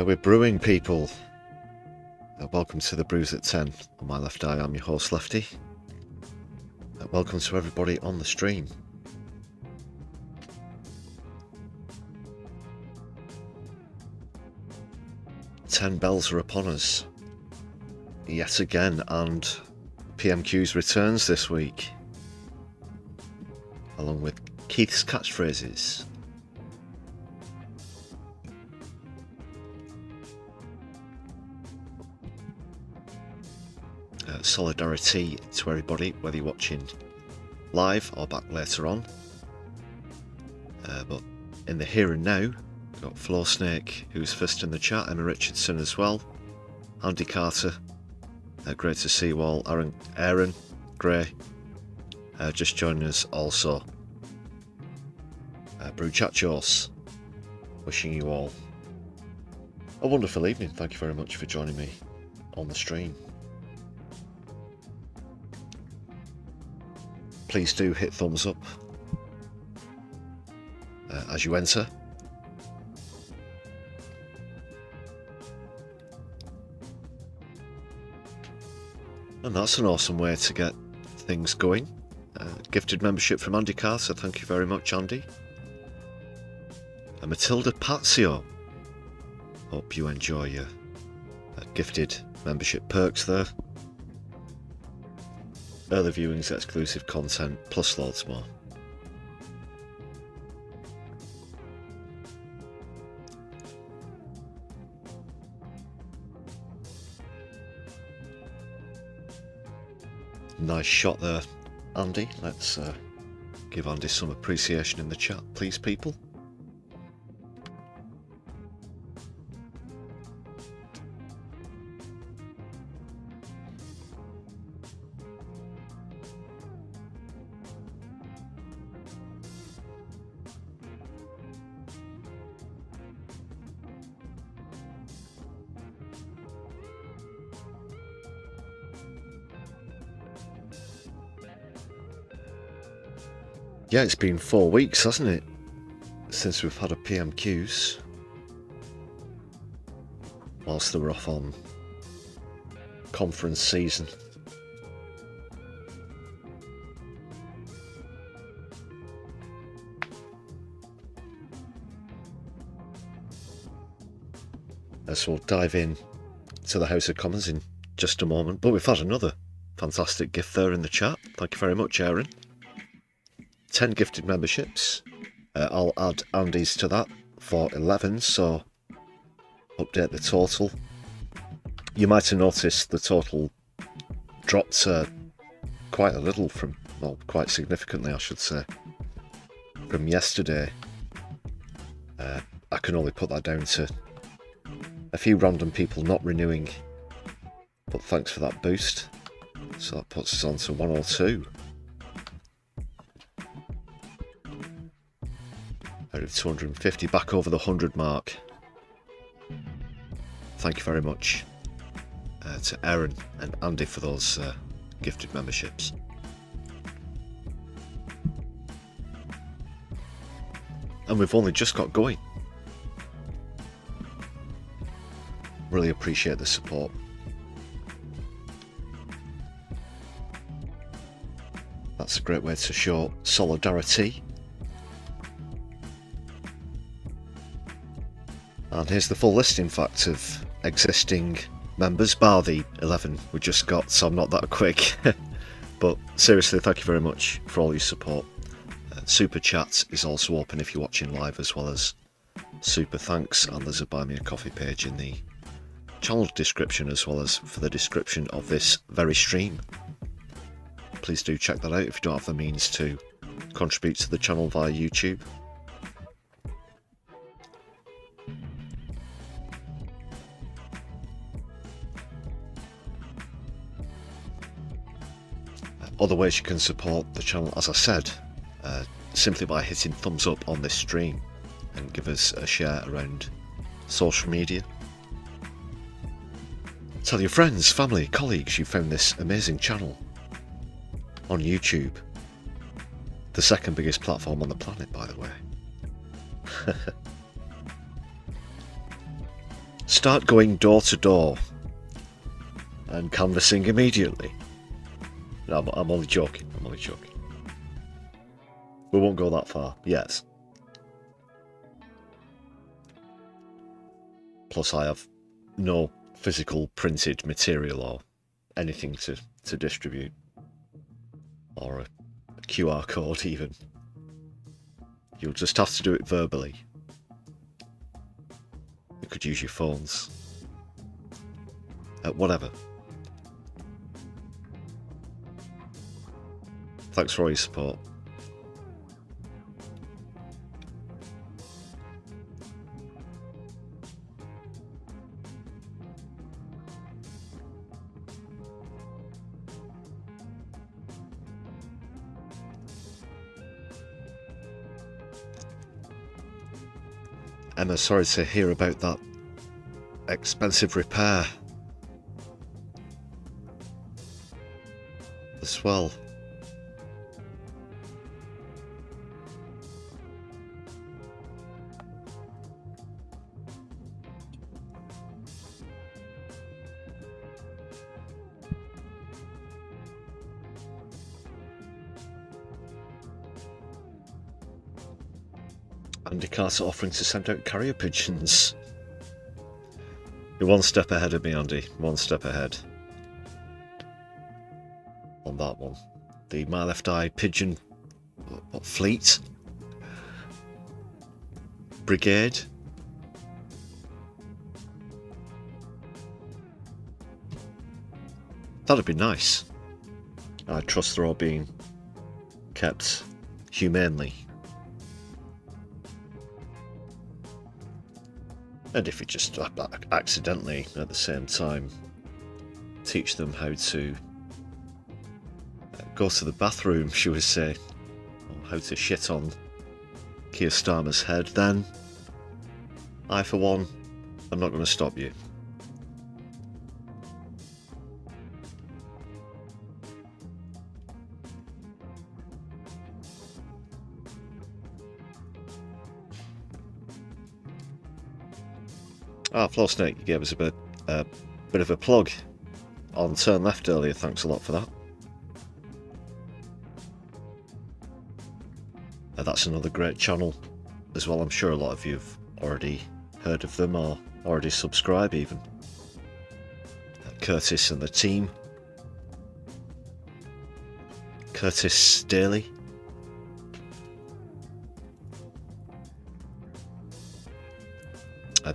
We're brewing, people. Welcome to the Brews at 10. On my left eye, I'm your host, Lefty. Welcome to everybody on the stream. Ten bells are upon us yet again, and PMQ's returns this week, along with Keith's catchphrases. Solidari-Tea to everybody, whether you're watching live or back later on. But in the here and now, we've got Floor Snake, who's first in the chat, Emma Richardson as well, Andy Carter, great to see you all, Aaron Gray, just joining us also. Brew Chachos, wishing you all a wonderful evening. Thank you very much for joining me on the stream. Please do hit thumbs up as you enter. And that's an awesome way to get things going. Gifted membership from Andy Carter, thank you very much, Andy. And Matilda Pazio, hope you enjoy your gifted membership perks there. Early viewings, exclusive content, plus loads more. Nice shot there, Andy. Let's give Andy some appreciation in the chat, please, people. Yeah, it's been 4 weeks, hasn't it, since we've had a PMQs, whilst they were off on conference season. So we'll dive in to the House of Commons in just a moment, but we've had another fantastic gift there in the chat. Thank you very much, Aaron. 10 gifted memberships. I'll add Andy's to that for 11, so update the total. You might have noticed the total dropped quite a little from, well, quite significantly I should say, from yesterday. I can only put that down to a few random people not renewing, but thanks for that boost. So that puts us on to 102. Out of 250, back over the 100 mark. Thank you very much to Aaron and Andy for those gifted memberships. And we've only just got going. Really appreciate the support. That's a great way to show solidarity. And here's the full list, in fact, of existing members, bar the 11 we just got, so I'm not that quick. But seriously, thank you very much for all your support. Super Chat is also open if you're watching live, as well as super thanks, and there's a Buy Me a Coffee page in the channel description, as well as for the description of this very stream. Please do check that out if you don't have the means to contribute to the channel via YouTube. Other ways you can support the channel, as I said, simply by hitting thumbs up on this stream and give us a share around social media. Tell your friends, family, colleagues you found this amazing channel on YouTube. The second biggest platform on the planet, by the way. Start going door to door and canvassing immediately. No, I'm only joking, I'm only joking. We won't go that far, yes. Plus I have no physical printed material or anything to distribute, or a QR code even. You'll just have to do it verbally. You could use your phones, whatever. Thanks for all your support. Emma, sorry to hear about that expensive repair as well. Andy Carter offering to send out carrier pigeons. You're one step ahead of me, Andy. One step ahead on that one. The My Left Eye Pigeon Fleet Brigade. That'd be nice. I trust they're all being kept humanely. And if you just accidentally at the same time teach them how to go to the bathroom, shall we say, or how to shit on Keir Starmer's head, then I, for one, am not going to stop you. Floor Snake gave us a bit of a plug on Turn Left earlier. Thanks a lot for that. That's another great channel as well. I'm sure a lot of you have already heard of them or already subscribe even. Curtis and the team. Curtis Daly.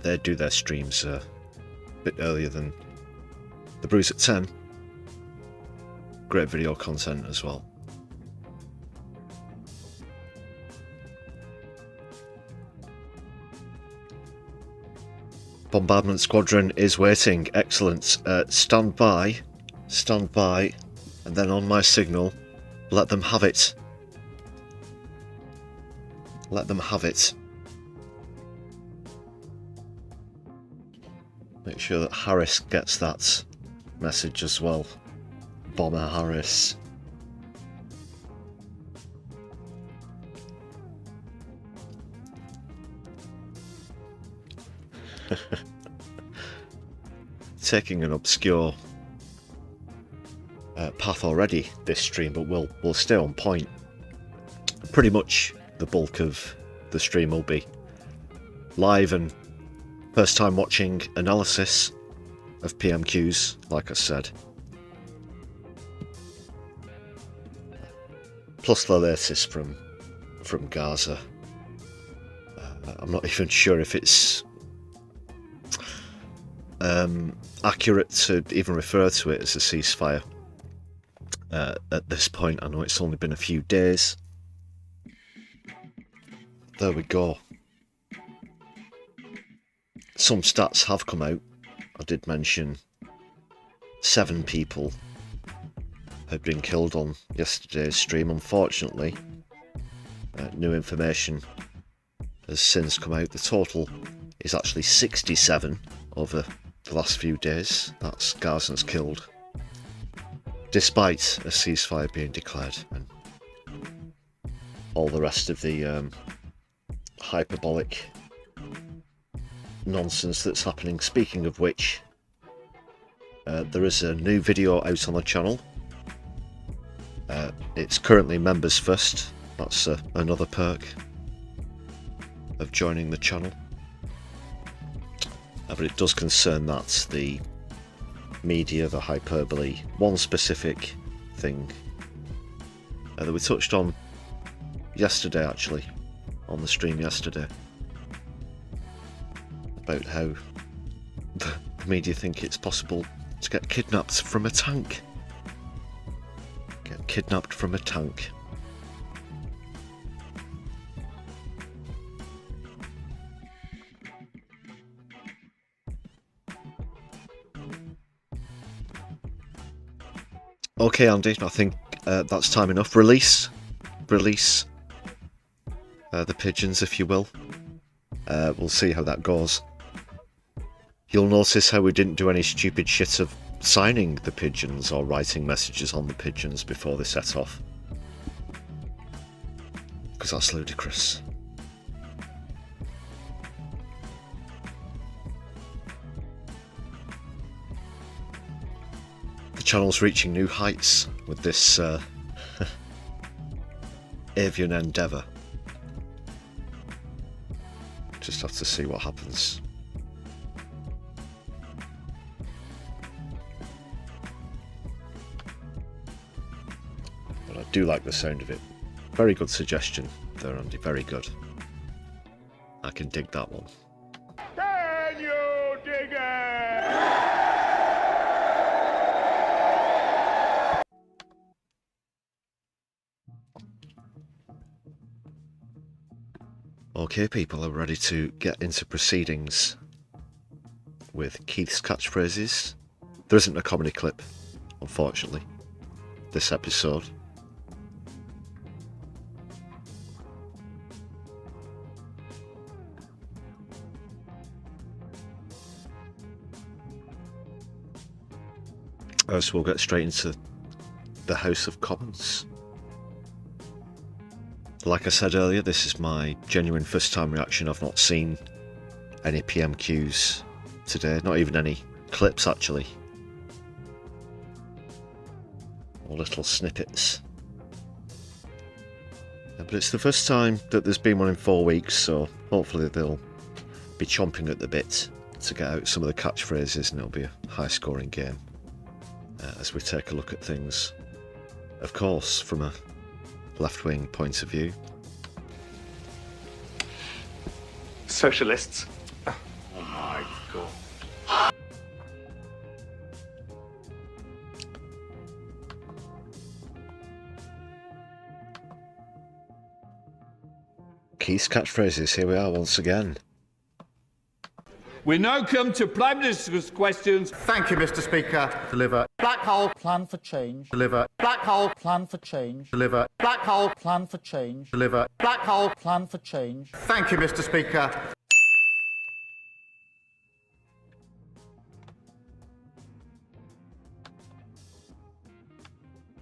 They do their streams a bit earlier than the Brews at 10. Great video content as well. Bombardment Squadron is waiting. Excellent. Stand by, and then on my signal, let them have it. Let them have it. Make sure that Harris gets that message as well. Bomber Harris. Taking an obscure path already this stream, but we'll stay on point. Pretty much the bulk of the stream will be live and first time watching analysis of PMQs, like I said. Plus the latest from Gaza. I'm not even sure if it's accurate to even refer to it as a ceasefire at this point. I know it's only been a few days. There we go. Some stats have come out. I did mention 7 people had been killed on yesterday's stream. Unfortunately, new information has since come out. The total is actually 67 over the last few days. That's Gazans killed, despite a ceasefire being declared and all the rest of the hyperbolic nonsense that's happening. Speaking of which, there is a new video out on the channel. It's currently members first. That's another perk of joining the channel. But it does concern that the media, the hyperbole, one specific thing that we touched on yesterday, actually, on the stream yesterday, about how the media think it's possible to get kidnapped from a tank. Get kidnapped from a tank. Okay, Andy, I think that's time enough. Release the pigeons, if you will. We'll see how that goes. You'll notice how we didn't do any stupid shit of signing the pigeons or writing messages on the pigeons before they set off, because that's ludicrous. The channel's reaching new heights with this avian endeavour. Just have to see what happens. But I do like the sound of it. Very good suggestion there, Andy. Very good. I can dig that one. Can you dig it? Okay, people are ready to get into proceedings with Keith's catchphrases. There isn't a comedy clip, unfortunately, this episode. So we'll get straight into the House of Commons. Like I said earlier, this is my genuine first time reaction. I've not seen any PMQs today. Not even any clips, actually. Or little snippets. But it's the first time that there's been one in 4 weeks, so hopefully they'll be chomping at the bit to get out some of the catchphrases, and it'll be a high-scoring game as we take a look at things, of course, from a left-wing point of view. Socialists. Oh my God. Keith's catchphrases, here we are once again. We now come to Prime Minister's questions. Thank you, Mr. Speaker. Deliver. Black hole. Plan for change. Deliver. Black hole. Plan for change. Deliver. Black hole. Plan for change. Deliver. Black hole. Plan for change. Thank you, Mr. Speaker.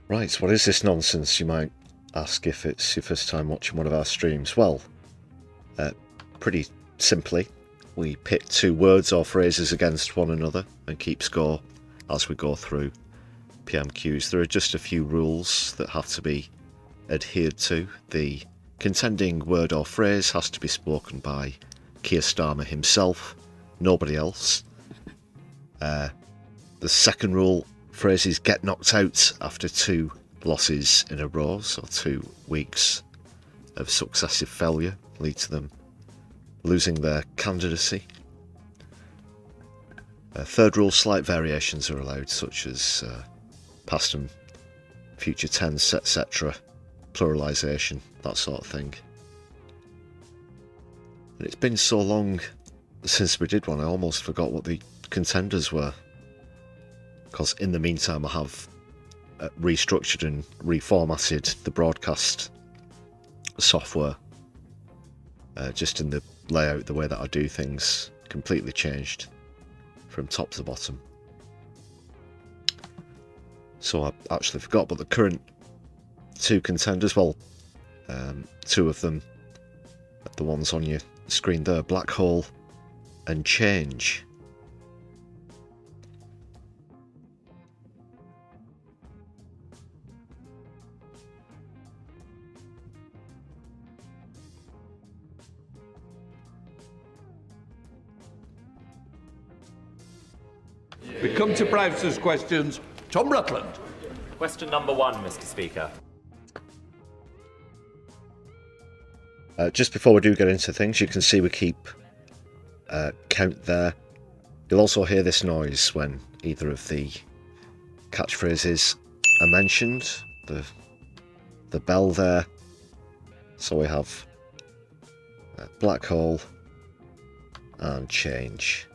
Right, what is this nonsense, you might ask if it's your first time watching one of our streams? Well, pretty simply, we pit 2 words or phrases against one another and keep score as we go through PMQs. There are just a few rules that have to be adhered to. The contending word or phrase has to be spoken by Keir Starmer himself, nobody else. The second rule, phrases get knocked out after 2 losses in a row, so 2 weeks of successive failure lead to them losing their candidacy. Third rule, slight variations are allowed, such as past and future tense, etc., pluralisation, that sort of thing. And it's been so long since we did one, I almost forgot what the contenders were, because in the meantime I have restructured and reformatted the broadcast software, just in the layout, the way that I do things completely changed from top to bottom. So I actually forgot, but the current 2 contenders, well, 2 of them, the ones on your screen there, Black Hole and Change. We come to Prime Minister's questions. Tom Rutland. Question number 1, Mr. Speaker. Just before we do get into things, you can see we keep count there. You'll also hear this noise when either of the catchphrases are mentioned. The bell there. So we have Black Hole and Change.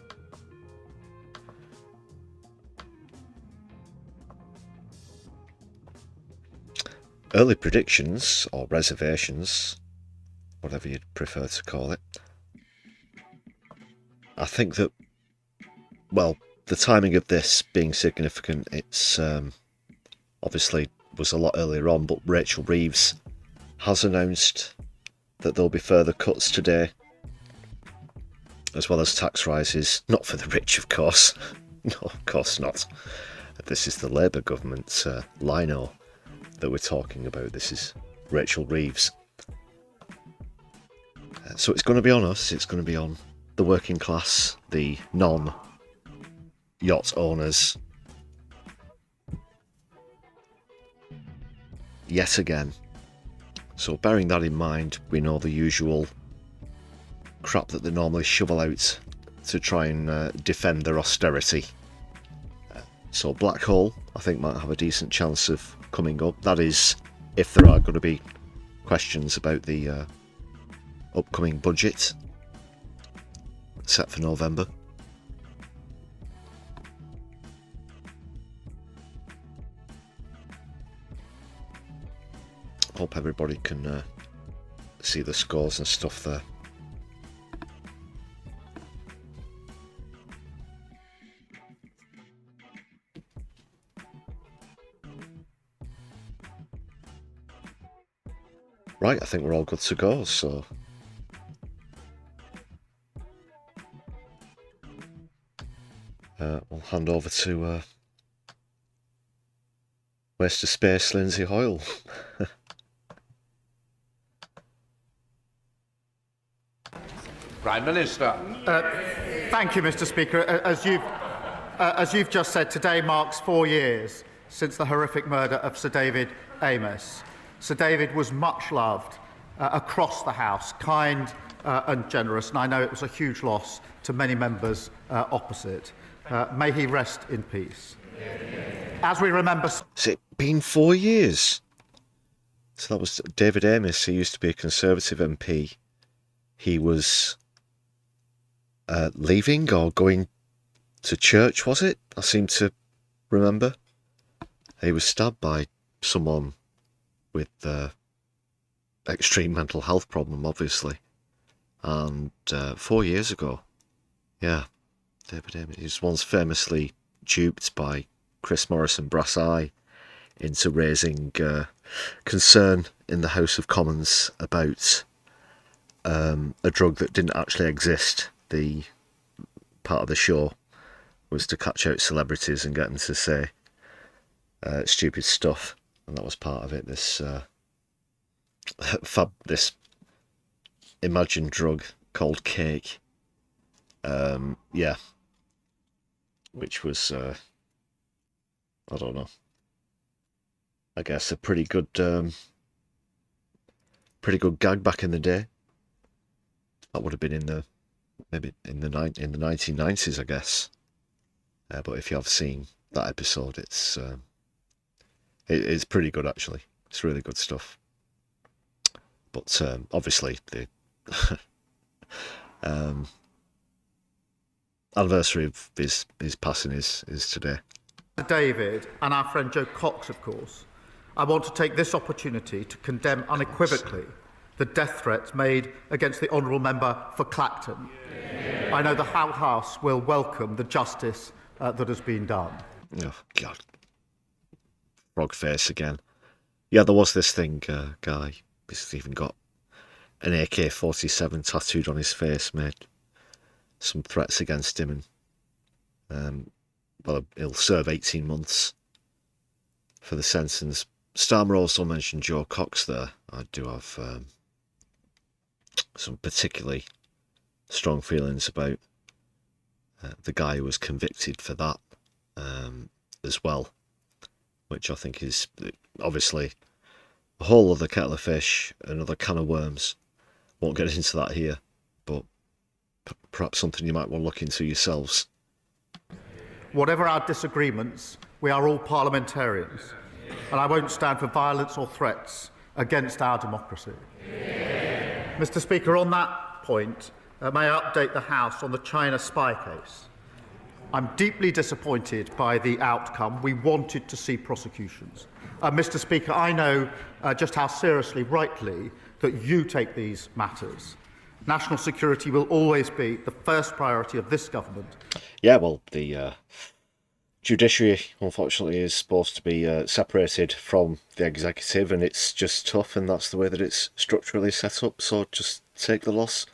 Early predictions, or reservations, whatever you'd prefer to call it. I think that, well, the timing of this being significant, it's obviously was a lot earlier on, but Rachel Reeves has announced that there'll be further cuts today, as well as tax rises, not for the rich, of course. No, of course not. This is the Labour government, Lino, that we're talking about. This is Rachel Reeves. So it's going to be on us, it's going to be on the working class, the non-yacht owners, yet again. So bearing that in mind, we know the usual crap that they normally shovel out to try and defend their austerity. So Black Hole, I think, might have a decent chance of coming up. That is, if there are going to be questions about the upcoming budget set for November. Hope everybody can see the scores and stuff there. Right, I think we're all good to go, so I'll hand over to Waste of Space Lindsay Hoyle. Prime Minister. Thank you, Mr. Speaker. As you've just said, today marks 4 years since the horrific murder of Sir David Amess. Sir David was much loved across the House, kind and generous, and I know it was a huge loss to many members opposite. May he rest in peace. As we remember... Has it been 4 years? So that was David Amess. He used to be a Conservative MP. He was leaving or going to church, was it? I seem to remember. He was stabbed by someone with extreme mental health problem, obviously. And 4 years ago, yeah, David Amess, he was once famously duped by Chris Morrison Brass Eye into raising concern in the House of Commons about a drug that didn't actually exist. The part of the show was to catch out celebrities and get them to say stupid stuff, and that was part of it. This this imagined drug called cake, yeah, which was I don't know, I guess a pretty good gag back in the day. That would have been maybe in the 1990s, I guess. But if you have seen that episode, it's pretty good actually. It's really good stuff. But obviously the anniversary of his passing is today. David and our friend Joe Cox, of course, I want to take this opportunity to condemn unequivocally the death threats made against the honourable member for Clacton. Yeah. I know the House will welcome the justice that has been done. Oh, God. Frog face again. Yeah, there was this thing, guy. He's even got an AK-47 tattooed on his face, made some threats against him, and well, he'll serve 18 months for the sentence. Starmer also mentioned Joe Cox there. I do have some particularly strong feelings about the guy who was convicted for that as well, which I think is obviously a whole other kettle of fish, another can of worms. Won't get into that here, but perhaps something you might want to look into yourselves. Whatever our disagreements, we are all parliamentarians, and I won't stand for violence or threats against our democracy. Yeah. Mr. Speaker, on that point, may I update the House on the China spy case? I'm deeply disappointed by the outcome. We wanted to see prosecutions. Mr. Speaker, I know just how seriously, rightly, that you take these matters. National security will always be the first priority of this government. Yeah, well, the judiciary, unfortunately, is supposed to be separated from the executive, and it's just tough, and that's the way that it's structurally set up, so just take the loss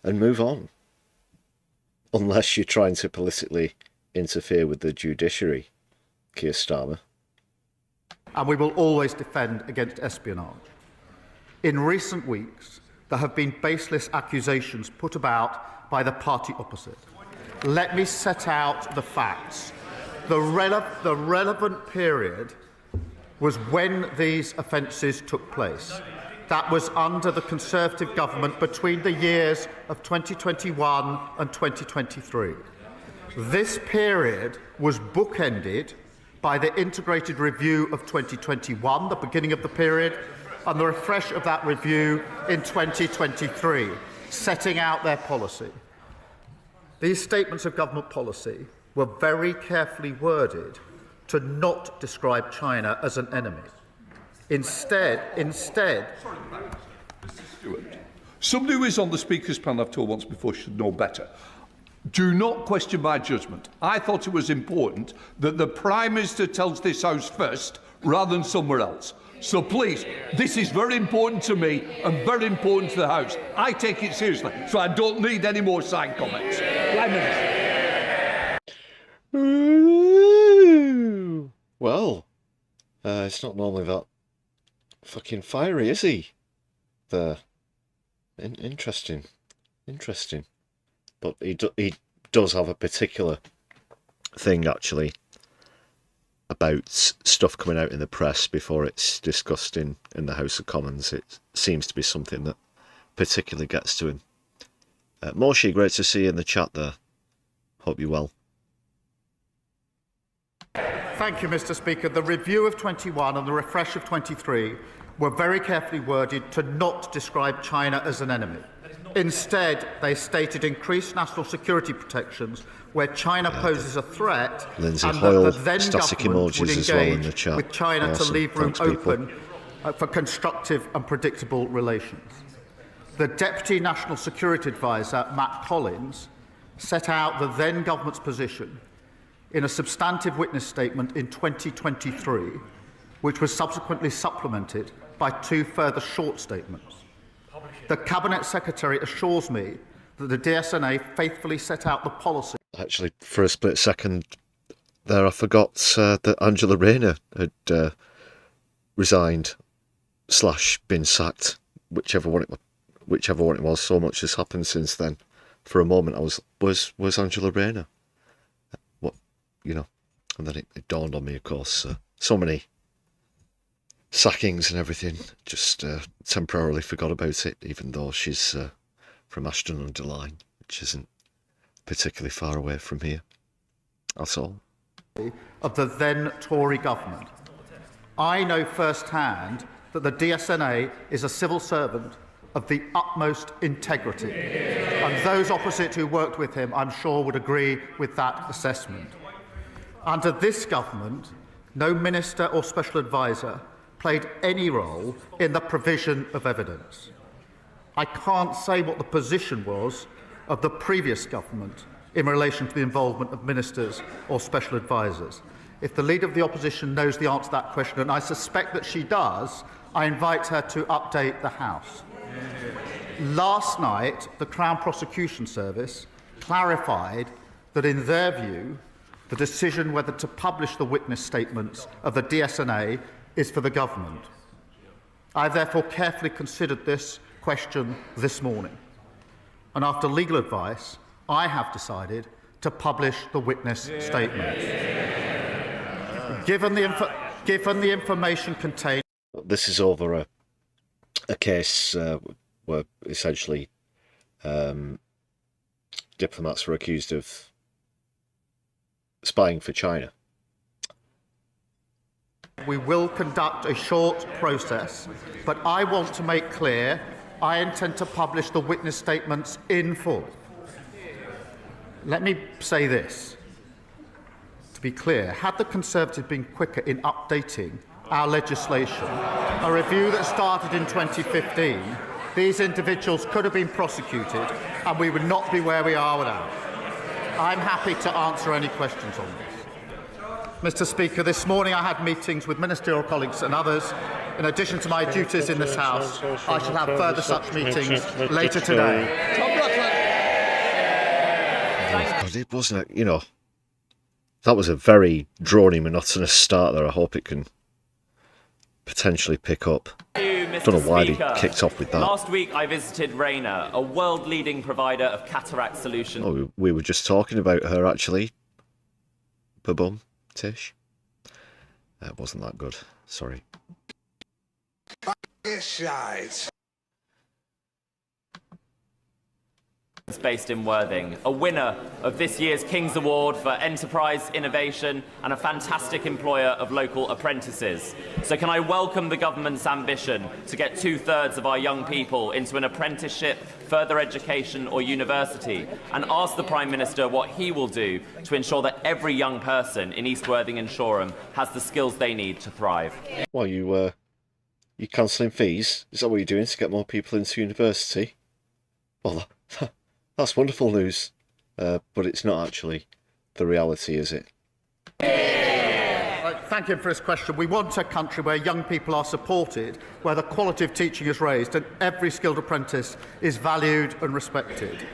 and move on. Unless you're trying to politically interfere with the judiciary, Keir Starmer. And we will always defend against espionage. In recent weeks, there have been baseless accusations put about by the party opposite. Let me set out the facts. The relevant period was when these offences took place. That was under the Conservative government between the years of 2021 and 2023. This period was bookended by the integrated review of 2021, the beginning of the period, and the refresh of that review in 2023, setting out their policy. These statements of government policy were very carefully worded to not describe China as an enemy. Instead, Mr. Stewart, somebody who is on the Speaker's panel, I've told once before, should know better. Do not question my judgment. I thought it was important that the Prime Minister tells this House first rather than somewhere else. So please, this is very important to me and very important to the House. I take it seriously, so I don't need any more side comments. Prime Minister. It's not normally that fucking fiery, is he? There. Interesting. Interesting. But he does have a particular thing, actually, about stuff coming out in the press before it's discussed in the House of Commons. It seems to be something that particularly gets to him. Moshi, great to see you in the chat there. Hope you're well. Thank you, Mr. Speaker. The review of 21 and the refresh of 23 were very carefully worded to not describe China as an enemy. Instead, they stated increased national security protections where China poses a threat, Lindsay and Hoyle, that the then static government would emojis as well in the engage chat. with China Awesome. to leave room Thanks, people. open for constructive and predictable relations. The Deputy National Security Advisor, Matt Collins, set out the then government's position in a substantive witness statement in 2023, which was subsequently supplemented by 2 further short statements. The Cabinet Secretary assures me that the DSNA faithfully set out the policy. Actually, for a split second there, I forgot that Angela Rayner had resigned / been sacked, whichever one it was. So much has happened since then. For a moment, I was Angela Rayner. What, you know, and then it dawned on me, of course, so many sackings and everything. Just temporarily forgot about it, even though she's from Ashton-under-Lyne, which isn't particularly far away from here. That's all. Of the then Tory government. I know firsthand that the DSNA is a civil servant of the utmost integrity, and those opposite who worked with him, I'm sure, would agree with that assessment. Under this government, no minister or special advisor played any role in the provision of evidence. I can't say what the position was of the previous government in relation to the involvement of ministers or special advisors. If the Leader of the Opposition knows the answer to that question, and I suspect that she does, I invite her to update the House. Last night, the Crown Prosecution Service clarified that, in their view, the decision whether to publish the witness statements of the DSNA is for the government. I have therefore carefully considered this question this morning, and after legal advice, I have decided to publish the witness statements. Given the information contained... This is over a case where essentially diplomats were accused of spying for China. We will conduct a short process, but I want to make clear I intend to publish the witness statements in full. Let me say this. To be clear, had the Conservatives been quicker in updating our legislation, a review that started in 2015, these individuals could have been prosecuted and we would not be where we are without. I'm happy to answer any questions on this. Mr. Speaker, this morning I had meetings with ministerial colleagues and others. In addition to my duties in this House, I shall have further such meetings later today. God, it wasn't, you know, that was a very drawny, monotonous start there. I hope it can potentially pick up. Mr. Don't know why Speaker. they kicked off with that. Last week I visited Rayner, a world-leading provider of cataract solutions. Oh, we were just talking about her, actually. Ba-bum, Tish. It wasn't that good. Sorry. Based in Worthing, a winner of this year's King's Award for Enterprise Innovation and a fantastic employer of local apprentices. So can I welcome the government's ambition to get 2/3 of our young people into an apprenticeship, further education or university, and ask the Prime Minister what he will do to ensure that every young person in East Worthing and Shoreham has the skills they need to thrive. Well, you cancelling fees? Is that what you're doing to get more people into university? Well, that's wonderful news, but it's not actually the reality, is it? Thank you for this question. We want a country where young people are supported, where the quality of teaching is raised and every skilled apprentice is valued and respected.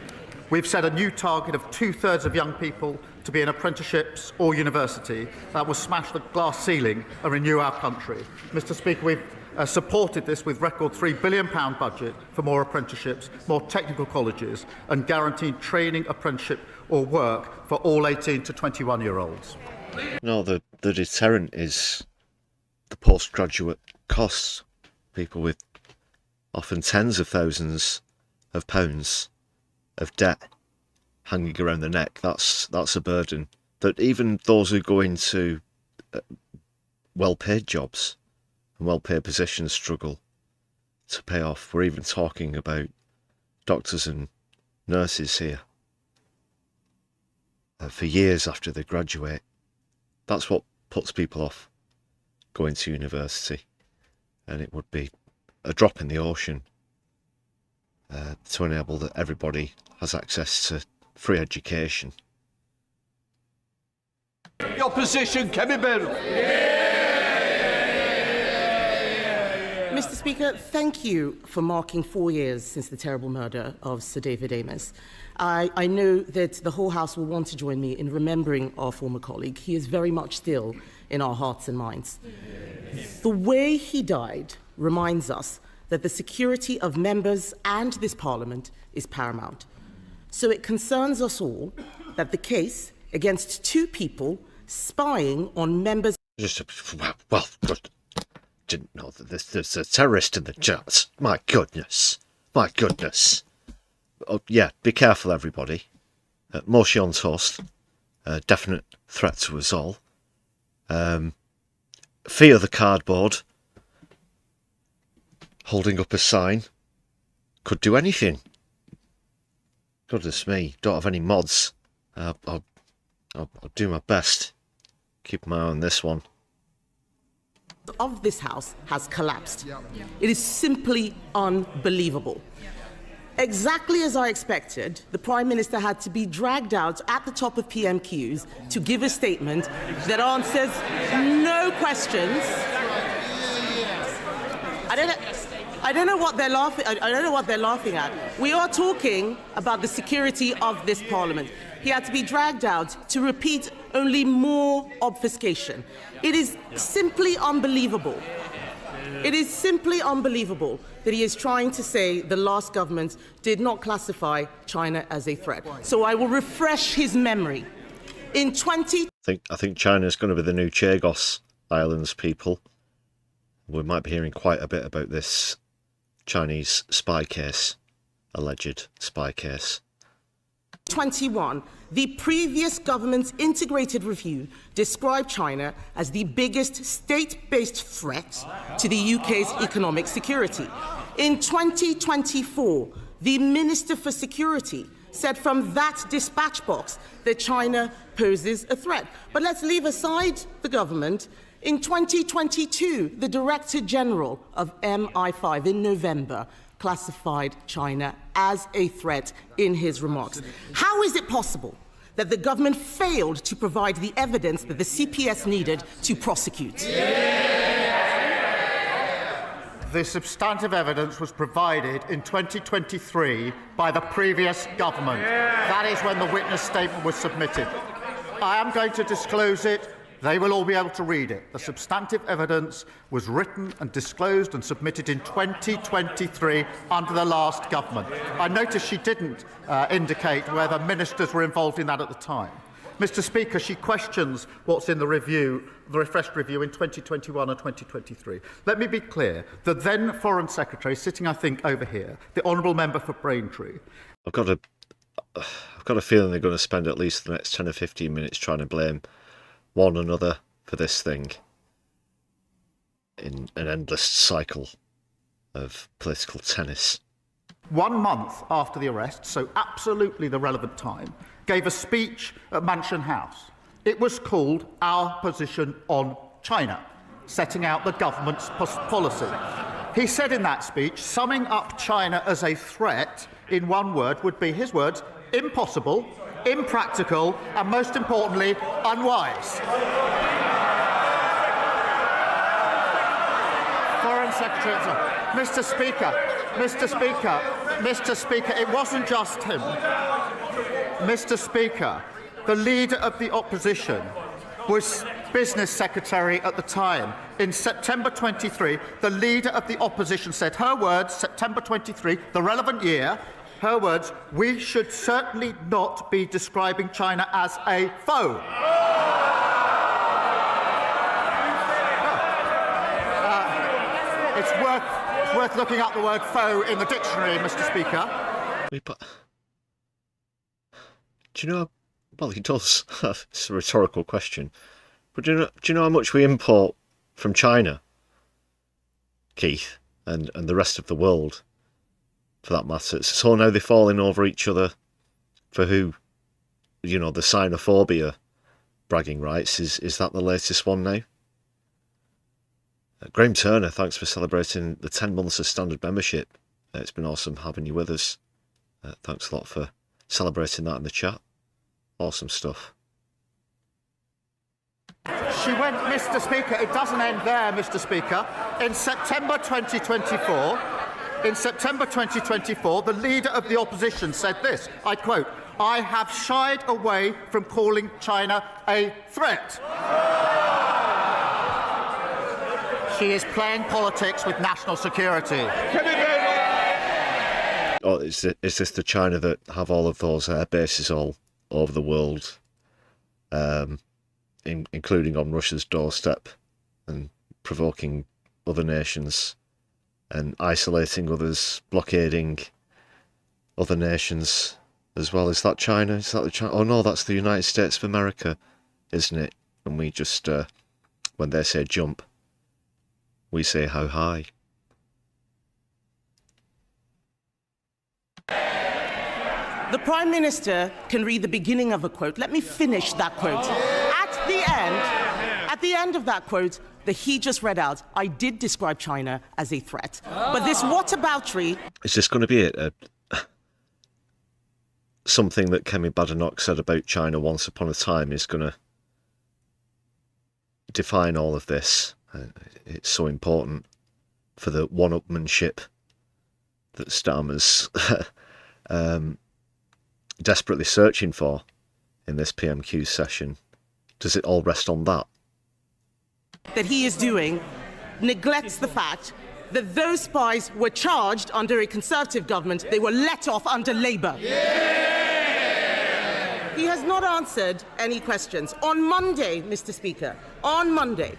We've set a new target of 2/3 of young people to be in apprenticeships or university that will smash the glass ceiling and renew our country. Mr. Speaker, we've supported this with record £3 billion budget for more apprenticeships, more technical colleges and guaranteed training, apprenticeship or work for all 18 to 21-year-olds. No, the deterrent is the postgraduate costs. People with often tens of thousands of pounds of debt hanging around the neck. That's a burden that even those who go into well-paid jobs and well-paid positions struggle to pay off. We're even talking about doctors and nurses here for years after they graduate. That's what puts people off going to university, and it would be a drop in the ocean to enable that everybody has access to free education. The opposition, Kevin Bell. Mr. Speaker, thank you for marking 4 years since the terrible murder of Sir David Amess. I know that the whole House will want to join me in remembering our former colleague. He is very much still in our hearts and minds. The way he died reminds us that the security of members and this Parliament is paramount. So it concerns us all that the case against two people spying on members... Well, didn't know that there's a terrorist in the chat. My goodness. My goodness. Oh, yeah, be careful, everybody. Moshi on toast. Definite threat to us all. Fear the cardboard. Holding up a sign. Could do anything. Goodness me. Don't have any mods. I'll do my best. Keep my eye on this one. Of this House has collapsed. It is simply unbelievable. Exactly as I expected, the Prime Minister had to be dragged out at the top of PMQs to give a statement that answers no questions. I don't know what they're laughing. I don't know what they're laughing at. We are talking about the security of this Parliament. He had to be dragged out to repeat only more obfuscation. It is simply unbelievable. It is simply unbelievable that he is trying to say the last government did not classify China as a threat. So I will refresh his memory. In I think China is going to be the new Chagos Islands, people. We might be hearing quite a bit about this Chinese spy case, alleged spy case. 2021, the previous government's integrated review described China as the biggest state-based threat to the UK's economic security. In 2024, the Minister for Security said from that dispatch box that China poses a threat. But let's leave aside the government. In 2022, the Director General of MI5 in November classified China as a threat in his remarks. How is it possible that the government failed to provide the evidence that the CPS needed to prosecute? The substantive evidence was provided in 2023 by the previous government. That is when the witness statement was submitted. I am going to disclose it. They will all be able to read it. The substantive evidence was written and disclosed and submitted in 2023 under the last government. I noticed she didn't indicate whether ministers were involved in that at the time. Mr. Speaker, she questions what's in the review, the refreshed review in 2021 and 2023. Let me be clear. The then Foreign Secretary, sitting, I think, over here, the Honourable Member for Braintree. I've got a feeling they're going to spend at least the next 10 or 15 minutes trying to blame one another for this thing in an endless cycle of political tennis. 1 month after the arrest, so absolutely the relevant time, gave a speech at Mansion House. It was called Our Position on China, setting out the government's policy. He said in that speech, summing up China as a threat in one word would be, his words, impossible, impractical, and most importantly, unwise. Foreign Secretary, Mr. Speaker, it wasn't just him. Mr. Speaker, the leader of the opposition was business secretary at the time. In September 23, the leader of the opposition said, her words, September 23, the relevant year, her words, "We should certainly not be describing China as a foe." It's worth looking up the word foe in the dictionary, Mr. Speaker. But do you know? Well, he does. It's a rhetorical question. But do you know how much we import from China, Keith, and the rest of the world, for that matter? So now they're falling over each other for who, the xenophobia bragging rights. Is that the latest one now? Graham Turner, thanks for celebrating the 10 months of standard membership. It's been awesome having you with us. Thanks a lot for celebrating that in the chat. Awesome stuff. She went, Mr. Speaker, it doesn't end there, Mr. Speaker. In September 2024, the leader of the opposition said this, I quote, "I have shied away from calling China a threat." She is playing politics with national security. Oh, is this the China that have all of those air bases all over the world, including on Russia's doorstep, and provoking other nations and isolating others, blockading other nations as well? Is that China? Is that the China? Oh no, that's the United States of America, isn't it? And we just, when they say jump, we say how high. The Prime Minister can read the beginning of a quote. Let me finish that quote. At the end of that quote that he just read out, I did describe China as a threat. But this whataboutery... Is this going to be something that Kemi Badenoch said about China once upon a time is going to define all of this? It's so important for the one-upmanship that Starmer's desperately searching for in this PMQ session. Does it all rest on that? That he is doing neglects the fact that those spies were charged under a Conservative government. They were let off under Labour. Yeah! He has not answered any questions. On Monday, Mr. Speaker, on Monday,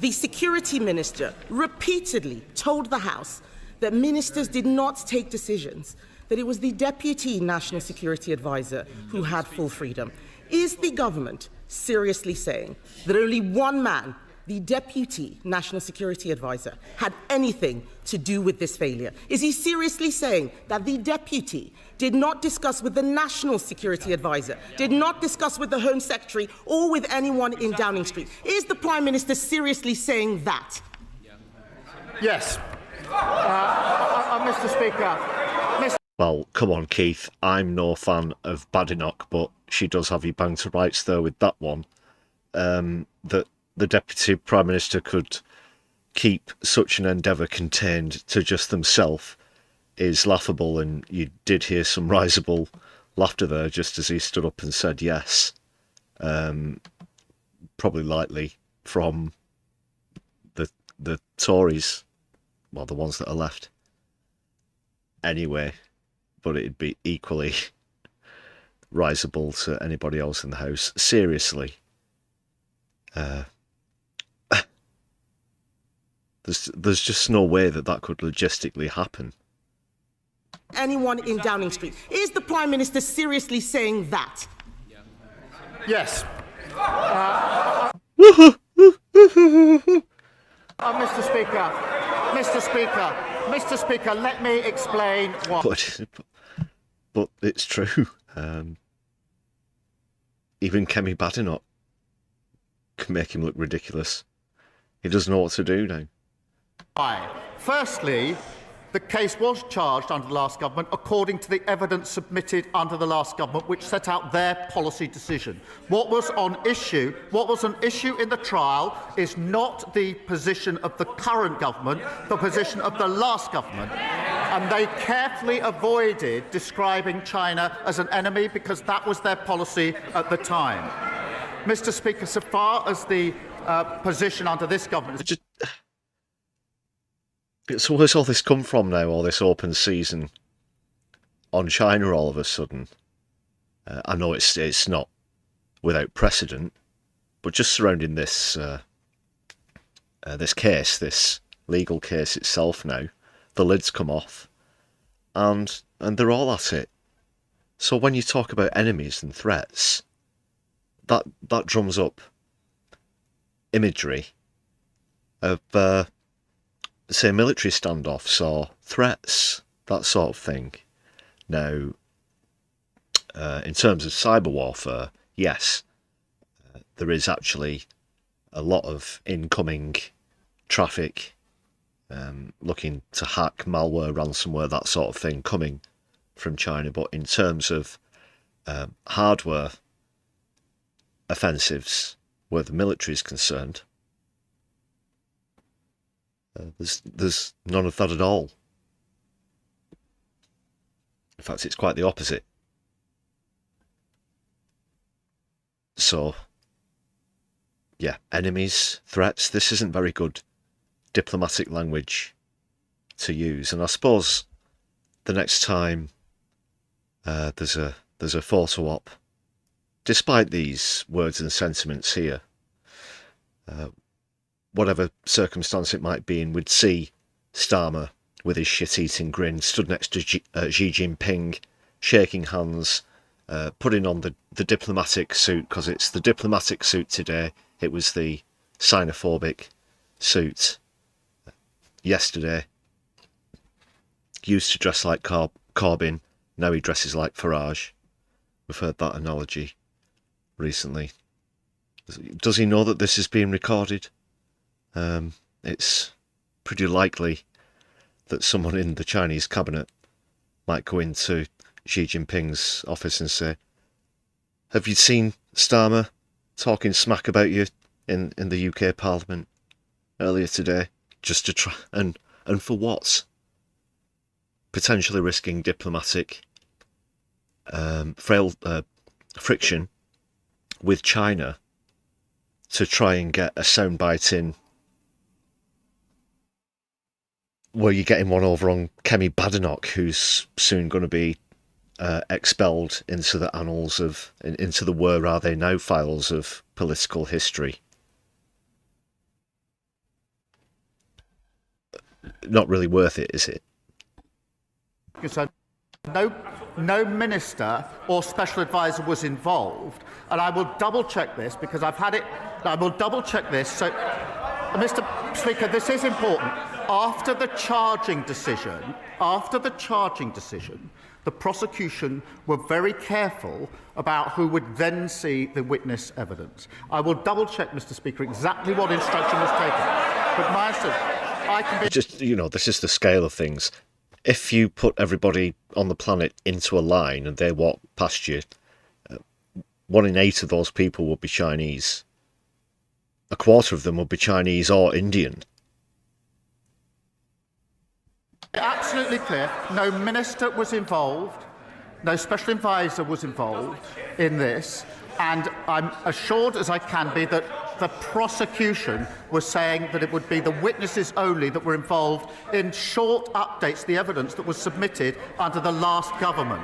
the Security Minister repeatedly told the House that ministers did not take decisions, that it was the Deputy National Security Advisor who had full freedom. Is the government seriously saying that only one man, the Deputy National Security Advisor, had anything to do with this failure? Is he seriously saying that the Deputy did not discuss with the National Security Advisor, did not discuss with the Home Secretary or with anyone in Downing Street? Is the Prime Minister seriously saying that? Yes. Mr. Speaker. Well, come on, Keith. I'm no fan of Badenoch, but she does have you bang to rights there with that one. That the Deputy Prime Minister could keep such an endeavour contained to just themselves is laughable, and you did hear some risible laughter there just as he stood up and said yes. Probably lightly from the Tories, well, the ones that are left. Anyway, but it'd be equally risible to anybody else in the House. Seriously. There's just no way that could logistically happen. Anyone in Downing Street. Is the Prime Minister seriously saying that? Yes. Mr. Speaker, let me explain what... But it's true. Even Kemi Badenoch can make him look ridiculous. He doesn't know what to do now. Firstly, the case was charged under the last government according to the evidence submitted under the last government, which set out their policy decision. What was an issue in the trial is not the position of the current government, the position of the last government. And they carefully avoided describing China as an enemy because that was their policy at the time. Mr. Speaker, so far as the position under this government is... So where's all this come from now, all this open season on China all of a sudden? I know it's not without precedent, but just surrounding this this case, this legal case itself now, the lid's come off, and they're all at it. So when you talk about enemies and threats, that drums up imagery of say military standoffs or threats, that sort of thing. Now, in terms of cyber warfare, yes, there is actually a lot of incoming traffic looking to hack, malware, ransomware, that sort of thing coming from China. But in terms of hardware offensives where the military is concerned, there's none of that at all. In fact, it's quite the opposite. So, yeah, enemies, threats, this isn't very good diplomatic language to use. And I suppose the next time there's a photo op, despite these words and sentiments here, whatever circumstance it might be in, we'd see Starmer with his shit-eating grin stood next to Xi Jinping, shaking hands, putting on the diplomatic suit, because it's the diplomatic suit today. It was the xenophobic suit yesterday. Used to dress like Corbyn, now he dresses like Farage. We've heard that analogy recently. Does he know that this is being recorded? It's pretty likely that someone in the Chinese cabinet might go into Xi Jinping's office and say, "Have you seen Starmer talking smack about you in the UK Parliament earlier today?" Just to try, and for what? Potentially risking diplomatic friction with China to try and get a soundbite in where you're getting one over on Kemi Badenoch, who's soon going to be expelled into the annals of, into the Where Are They Now files of political history. Not really worth it, is it? So no minister or special advisor was involved, and I will double check this because I've had it. I will double check this. So, Mr. Speaker, this is important. After the charging decision, the prosecution were very careful about who would then see the witness evidence. I will double check, Mr. Speaker, exactly what instruction was taken. But my answer, I can be... Just, you know, this is the scale of things. If you put everybody on the planet into a line and they walk past you, 1 in 8 of those people would be Chinese. A quarter of them would be Chinese or Indian. Absolutely clear. No minister was involved. No special advisor was involved in this. And I'm assured as I can be that the prosecution was saying that it would be the witnesses only that were involved in short updates to the evidence that was submitted under the last government.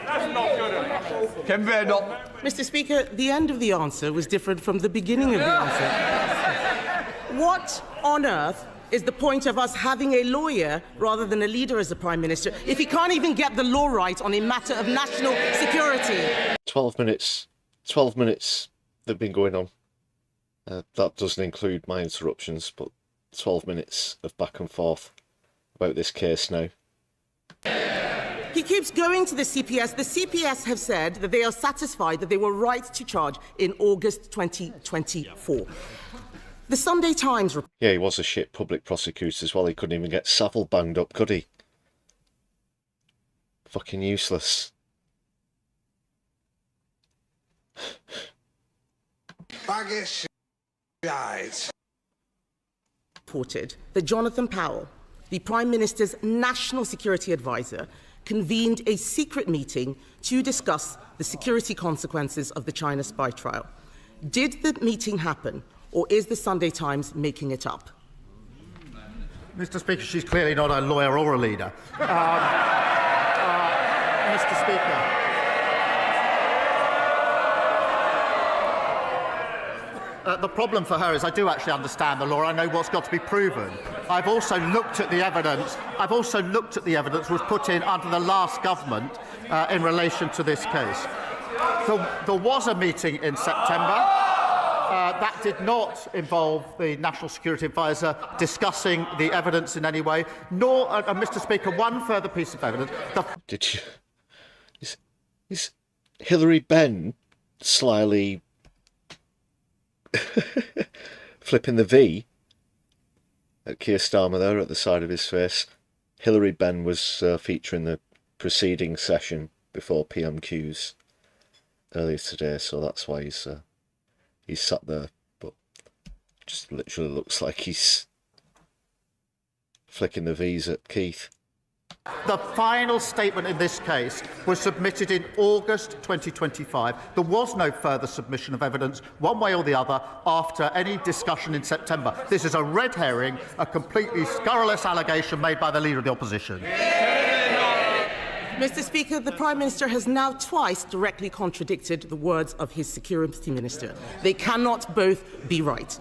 That's not good enough. Mr. Speaker, the end of the answer was different from the beginning of the answer. What on earth is the point of us having a lawyer rather than a leader as the Prime Minister if he can't even get the law right on a matter of national security? 12 minutes they've been going on. That doesn't include my interruptions, but 12 minutes of back and forth about this case now. He keeps going to the CPS. The CPS have said that they are satisfied that they were right to charge in August 2024. The Sunday Times... Yeah, he was a shit public prosecutor as well. He couldn't even get Savile banged up, could he? Fucking useless. reported that Jonathan Powell, the Prime Minister's National Security Advisor convened a secret meeting to discuss the security consequences of the China spy trial. Did the meeting happen, or is the Sunday Times making it up? Mr. Speaker, she's clearly not a lawyer or a leader. Mr. Speaker. The problem for her is I do actually understand the law. I know what's got to be proven. I've also looked at the evidence. That was put in under the last government in relation to this case. There was a meeting in September. That did not involve the National Security Advisor discussing the evidence in any way, nor, Mr. Speaker, one further piece of evidence. Did you? Is Hilary Benn slyly flipping the V at Keir Starmer there at the side of his face? Hilary Benn was featuring the preceding session before PMQs earlier today, so that's why he's sat there. But just literally looks like he's flicking the V's at Keith. The final statement in this case was submitted in August 2025. There was no further submission of evidence, one way or the other, after any discussion in September. This is a red herring, a completely scurrilous allegation made by the Leader of the Opposition. Mr. Speaker, the Prime Minister has now twice directly contradicted the words of his Security Minister. They cannot both be right.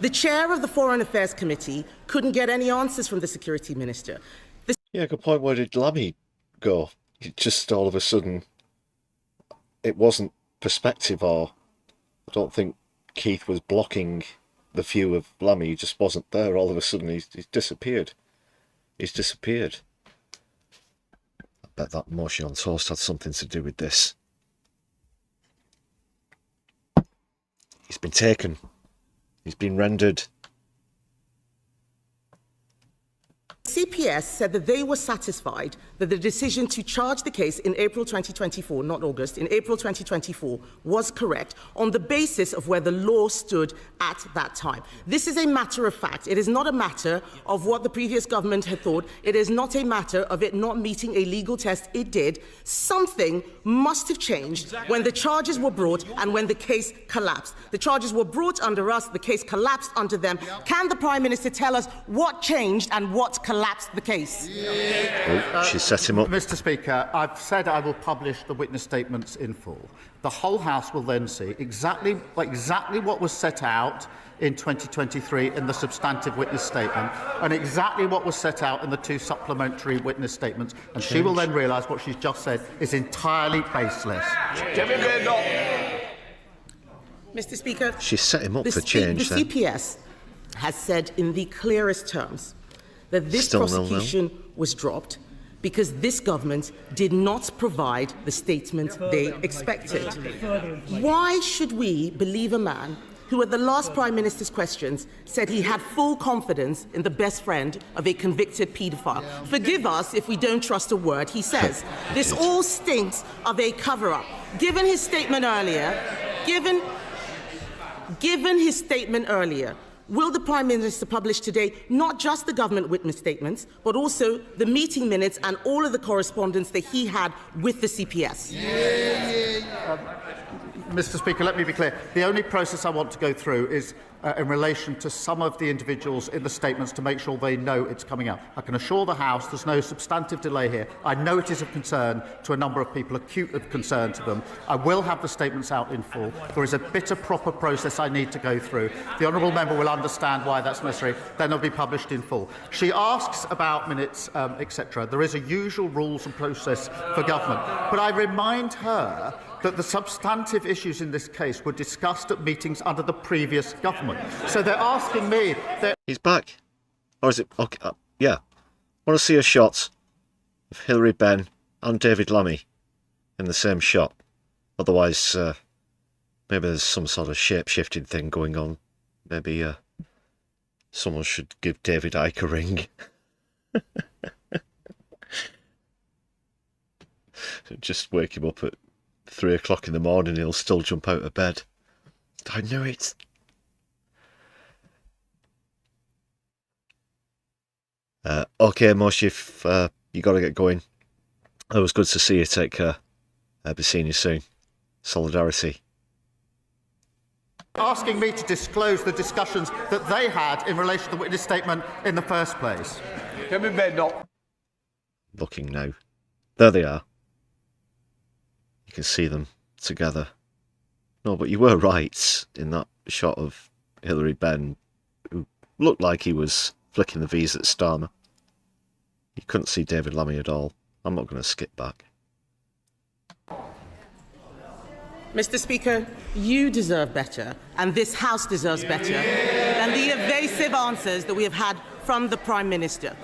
The chair of the Foreign Affairs Committee couldn't get any answers from the Security Minister. Yeah, good point. Where did Lammy go? It just all of a sudden, it wasn't perspective, or I don't think Keith was blocking the view of Lammy. He just wasn't there. All of a sudden, he's disappeared. He's disappeared. I bet that motion on toast had something to do with this. He's been taken. He's been rendered. CPS said that they were satisfied that the decision to charge the case in April 2024, not August, in April 2024 was correct on the basis of where the law stood at that time. This is a matter of fact. It is not a matter of what the previous government had thought. It is not a matter of it not meeting a legal test. It did. Something must have changed when the charges were brought and when the case collapsed. The charges were brought under us, the case collapsed under them. Can the Prime Minister tell us what changed and what collapsed the case? Oh, she set him up. Mr. Speaker, I've said I will publish the witness statements in full. The whole House will then see exactly what was set out in 2023 in the substantive witness statement and exactly what was set out in the two supplementary witness statements, and she will then realise what she's just said is entirely baseless. Mr. Speaker, She set him up for change. The CPS has said in the clearest terms that this Still prosecution was dropped because this government did not provide the statement they expected. Why should we believe a man who at the last Prime Minister's questions said he had full confidence in the best friend of a convicted paedophile? Forgive us if we don't trust a word he says. This all stinks of a cover-up. Given his statement earlier, will the Prime Minister publish today not just the government witness statements, but also the meeting minutes and all of the correspondence that he had with the CPS? Mr. Speaker, let me be clear. The only process I want to go through is in relation to some of the individuals in the statements to make sure they know it's coming out. I can assure the House there's no substantive delay here. I know it is of concern to a number of people, acute of concern to them. I will have the statements out in full. There is a bit of proper process I need to go through. The honourable member will understand why that's necessary. Then they'll be published in full. She asks about minutes, etc. There is a usual rules and process for government. But I remind her that the substantive issues in this case were discussed at meetings under the previous government. So they're asking me... He's back. Or is it... Okay, yeah. I want to see a shot of Hilary Benn and David Lammy in the same shot. Otherwise, maybe there's some sort of shape-shifting thing going on. Maybe someone should give David Icke a ring. Just wake him up at 3 o'clock in the morning, he'll still jump out of bed. I knew it. Okay, Moshif, you got to get going. It was good to see you. Take care. I'll be seeing you soon. Solidarity. Asking me to disclose the discussions that they had in relation to the witness statement in the first place. Come in bed, not. Looking now. There they are. You can see them together. No, but you were right in that shot of Hilary Benn, who looked like he was flicking the V's at Starmer. You couldn't see David Lammy at all. I'm not going to skip back. Mr. Speaker, you deserve better, and this House deserves better than the evasive answers that we have had from the Prime Minister.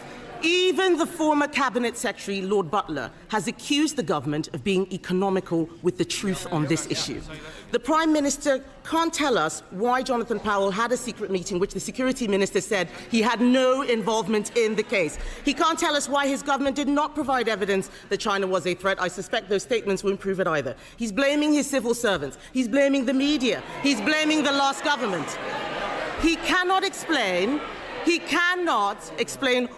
Even the former Cabinet Secretary, Lord Butler, has accused the government of being economical with the truth on this issue. The Prime Minister can't tell us why Jonathan Powell had a secret meeting which the Security Minister said he had no involvement in the case. He can't tell us why his government did not provide evidence that China was a threat. I suspect those statements won't prove it either. He's blaming his civil servants. He's blaming the media. He's blaming the last government. He cannot explain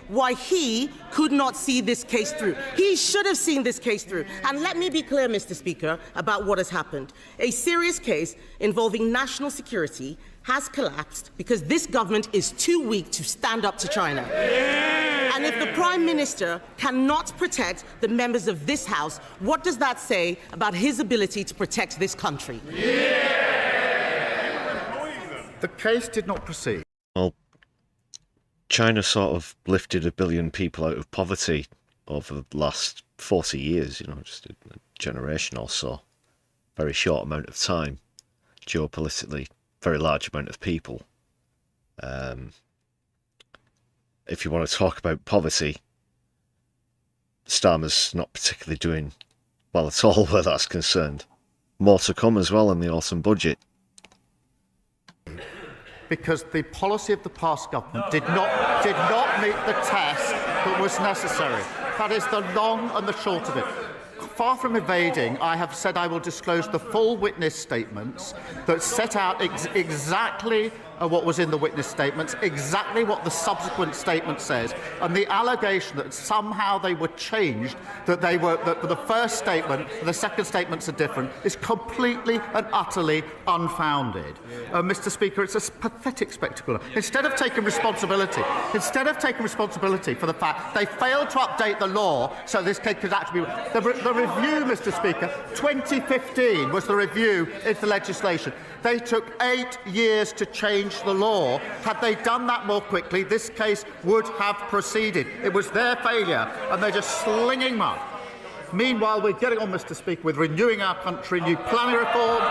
why he could not see this case through. He should have seen this case through. And let me be clear, Mr. Speaker, about what has happened. A serious case involving national security has collapsed because this government is too weak to stand up to China. And if the Prime Minister cannot protect the members of this House, what does that say about his ability to protect this country? The case did not proceed. Well, China sort of lifted 1 billion people out of poverty over the last 40 years, just a generation or so. Very short amount of time. Geopolitically, very large amount of people. If you want to talk about poverty, Starmer's not particularly doing well at all where that's concerned. More to come as well in the autumn budget. Because the policy of the past government did not meet the test that was necessary. That is the long and the short of it. Far from evading, I have said I will disclose the full witness statements that set out exactly what was in the witness statements, exactly what the subsequent statement says, and the allegation that somehow they were changed, that the first statement and the second statements are different, is completely and utterly unfounded. Mr. Speaker, it's a pathetic spectacle. Instead of taking responsibility for the fact they failed to update the law so this case could actually be the review, Mr. Speaker, 2015 was the review into the legislation. They took 8 years to change the law. Had they done that more quickly, this case would have proceeded. It was their failure, and they're just slinging mud. Meanwhile, we're getting on, Mr. Speaker, with renewing our country, new planning reforms,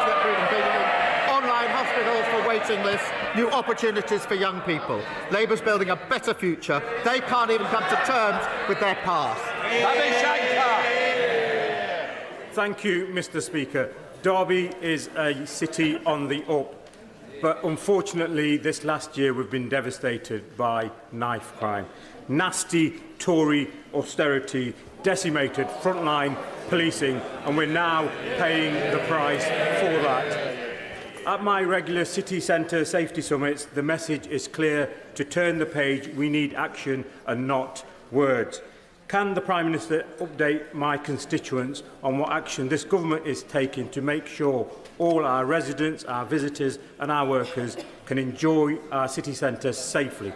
online hospitals for waiting lists, new opportunities for young people. Labour's building a better future. They can't even come to terms with their past. Thank you, Mr. Speaker. Derby is a city on the up, but unfortunately this last year we've been devastated by knife crime. Nasty Tory austerity decimated frontline policing, and we're now paying the price for that. At my regular city centre safety summits, the message is clear: to turn the page, we need action and not words. Can the Prime Minister update my constituents on what action this government is taking to make sure all our residents, our visitors and our workers can enjoy our city centre safely?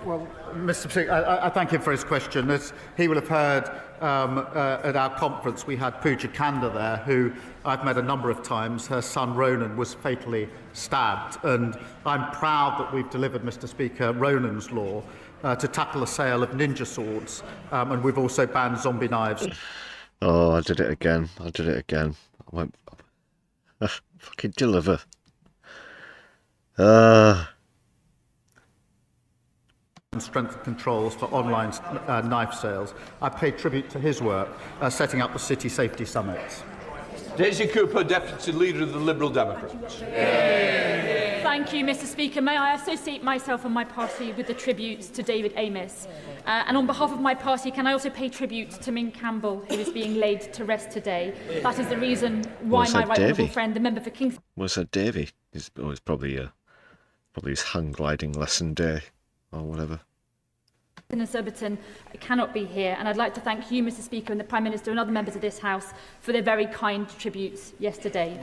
Well, Mr. Speaker, I thank him for his question. As he will have heard at our conference, we had Pooja Kanda there, who I've met a number of times. Her son Ronan was fatally stabbed, and I'm proud that we've delivered, Mr. Speaker, Ronan's law to tackle the sale of ninja swords, and we've also banned zombie knives. Oh, I did it again. I went... fucking deliver. And strength controls for online knife sales. I pay tribute to his work setting up the City Safety Summits. Daisy Cooper, Deputy Leader of the Liberal Democrats. Thank you, Mr. Speaker. May I associate myself and my party with the tributes to David Amos? And on behalf of my party, can I also pay tribute to Ming Campbell, who is being laid to rest today? That is the reason why my right honourable friend, the member for Kingston... Was that Davy? It's probably his hang gliding lesson day, or whatever. and Surbiton cannot be here, and I'd like to thank you, Mr Speaker, and the Prime Minister and other members of this House for their very kind tributes yesterday.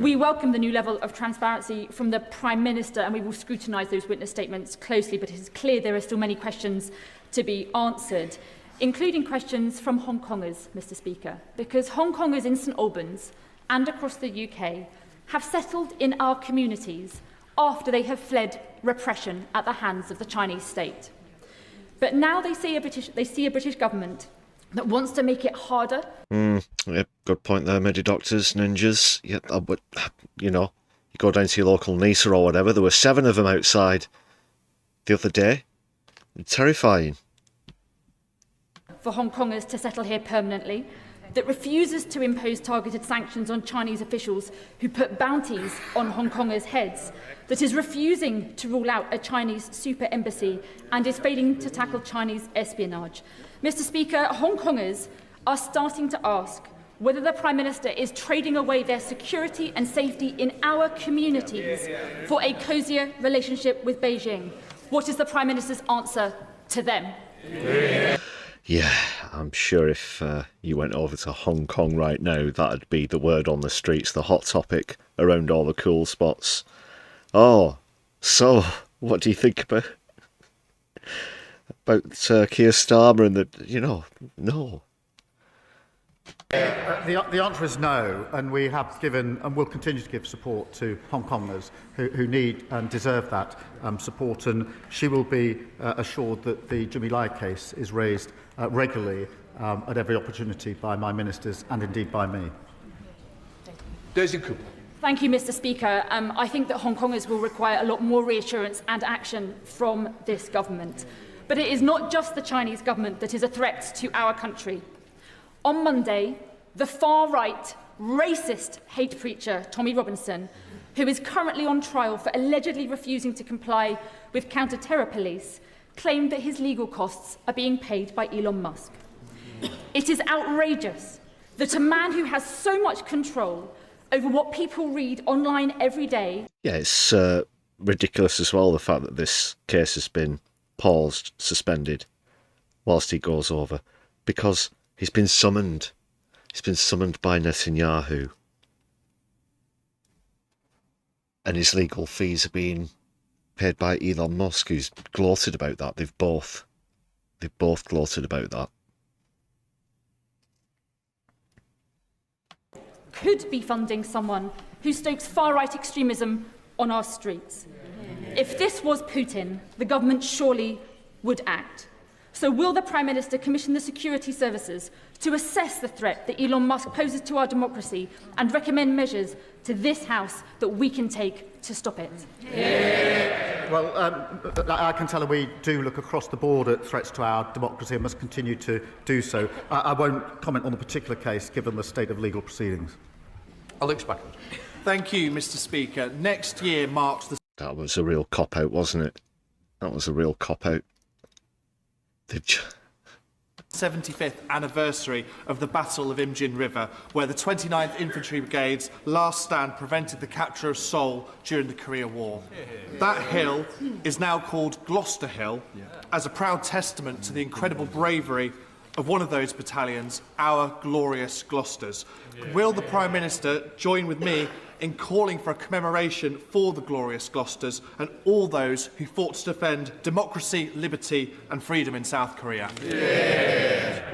We welcome the new level of transparency from the Prime Minister, and we will scrutinise those witness statements closely, but it is clear there are still many questions to be answered, including questions from Hong Kongers, Mr Speaker, because Hong Kongers in St Albans and across the UK have settled in our communities after they have fled repression at the hands of the Chinese state. But now they see a British government that wants to make it harder. Yep, good point there, Medi-Doctors, ninjas. Yep, but, you know, you go down to your local NISA or whatever, there were 7 of them outside the other day. Terrifying. For Hong Kongers to settle here permanently, that refuses to impose targeted sanctions on Chinese officials who put bounties on Hong Kongers' heads, that is refusing to rule out a Chinese super embassy and is failing to tackle Chinese espionage. Mr Speaker, Hong Kongers are starting to ask whether the Prime Minister is trading away their security and safety in our communities for a cosier relationship with Beijing. What is the Prime Minister's answer to them? Yeah, I'm sure if you went over to Hong Kong right now, that'd be the word on the streets, the hot topic around all the cool spots. Oh, so what do you think about Keir Starmer and the, you know, no. The answer is no, and we have given and will continue to give support to Hong Kongers who need and deserve that support, and she will be assured that the Jimmy Lai case is raised regularly at every opportunity by my ministers and indeed by me. Daisy Cooper. Thank you, Mr Speaker. I think that Hong Kongers will require a lot more reassurance and action from this government. But it is not just the Chinese government that is a threat to our country. On Monday, the far-right, racist hate preacher Tommy Robinson, who is currently on trial for allegedly refusing to comply with counter-terror police, claimed that his legal costs are being paid by Elon Musk. It is outrageous that a man who has so much control over what people read online every day... Yeah, it's ridiculous as well, the fact that this case has been paused, suspended, whilst he goes over, because he's been summoned. He's been summoned by Netanyahu. And his legal fees are being paid by Elon Musk, who's gloated about that. They've both gloated about that. Could be funding someone who stokes far-right extremism on our streets. If this was Putin, the government surely would act. So will the Prime Minister commission the security services to assess the threat that Elon Musk poses to our democracy and recommend measures to this House that we can take to stop it? Well, I can tell her we do look across the board at threats to our democracy and must continue to do so. I won't comment on the particular case, given the state of legal proceedings. Alex Backland. Thank you, Mr Speaker. Next year marks the... That was a real cop-out, wasn't it? That was a real cop-out. 75th anniversary of the Battle of Imjin River, where the 29th Infantry Brigade's last stand prevented the capture of Seoul during the Korea War. That hill is now called Gloucester Hill, as a proud testament to the incredible bravery of one of those battalions, our glorious Gloucesters. Will the Prime Minister join with me in calling for a commemoration for the glorious Gloucesters and all those who fought to defend democracy, liberty and freedom in South Korea?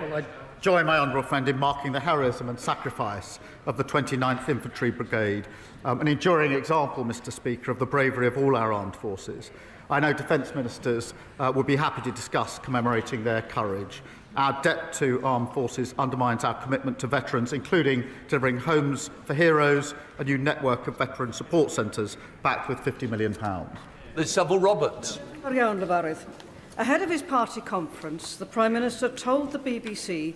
Well, I join my honourable friend in marking the heroism and sacrifice of the 29th Infantry Brigade, an enduring example, Mr Speaker, of the bravery of all our armed forces. I know Defence Ministers would be happy to discuss commemorating their courage. Our debt to armed forces undermines our commitment to veterans, including delivering homes for heroes, a new network of veteran support centres backed with £50 million. Liz Saville Roberts. Ahead of his party conference, the Prime Minister told the BBC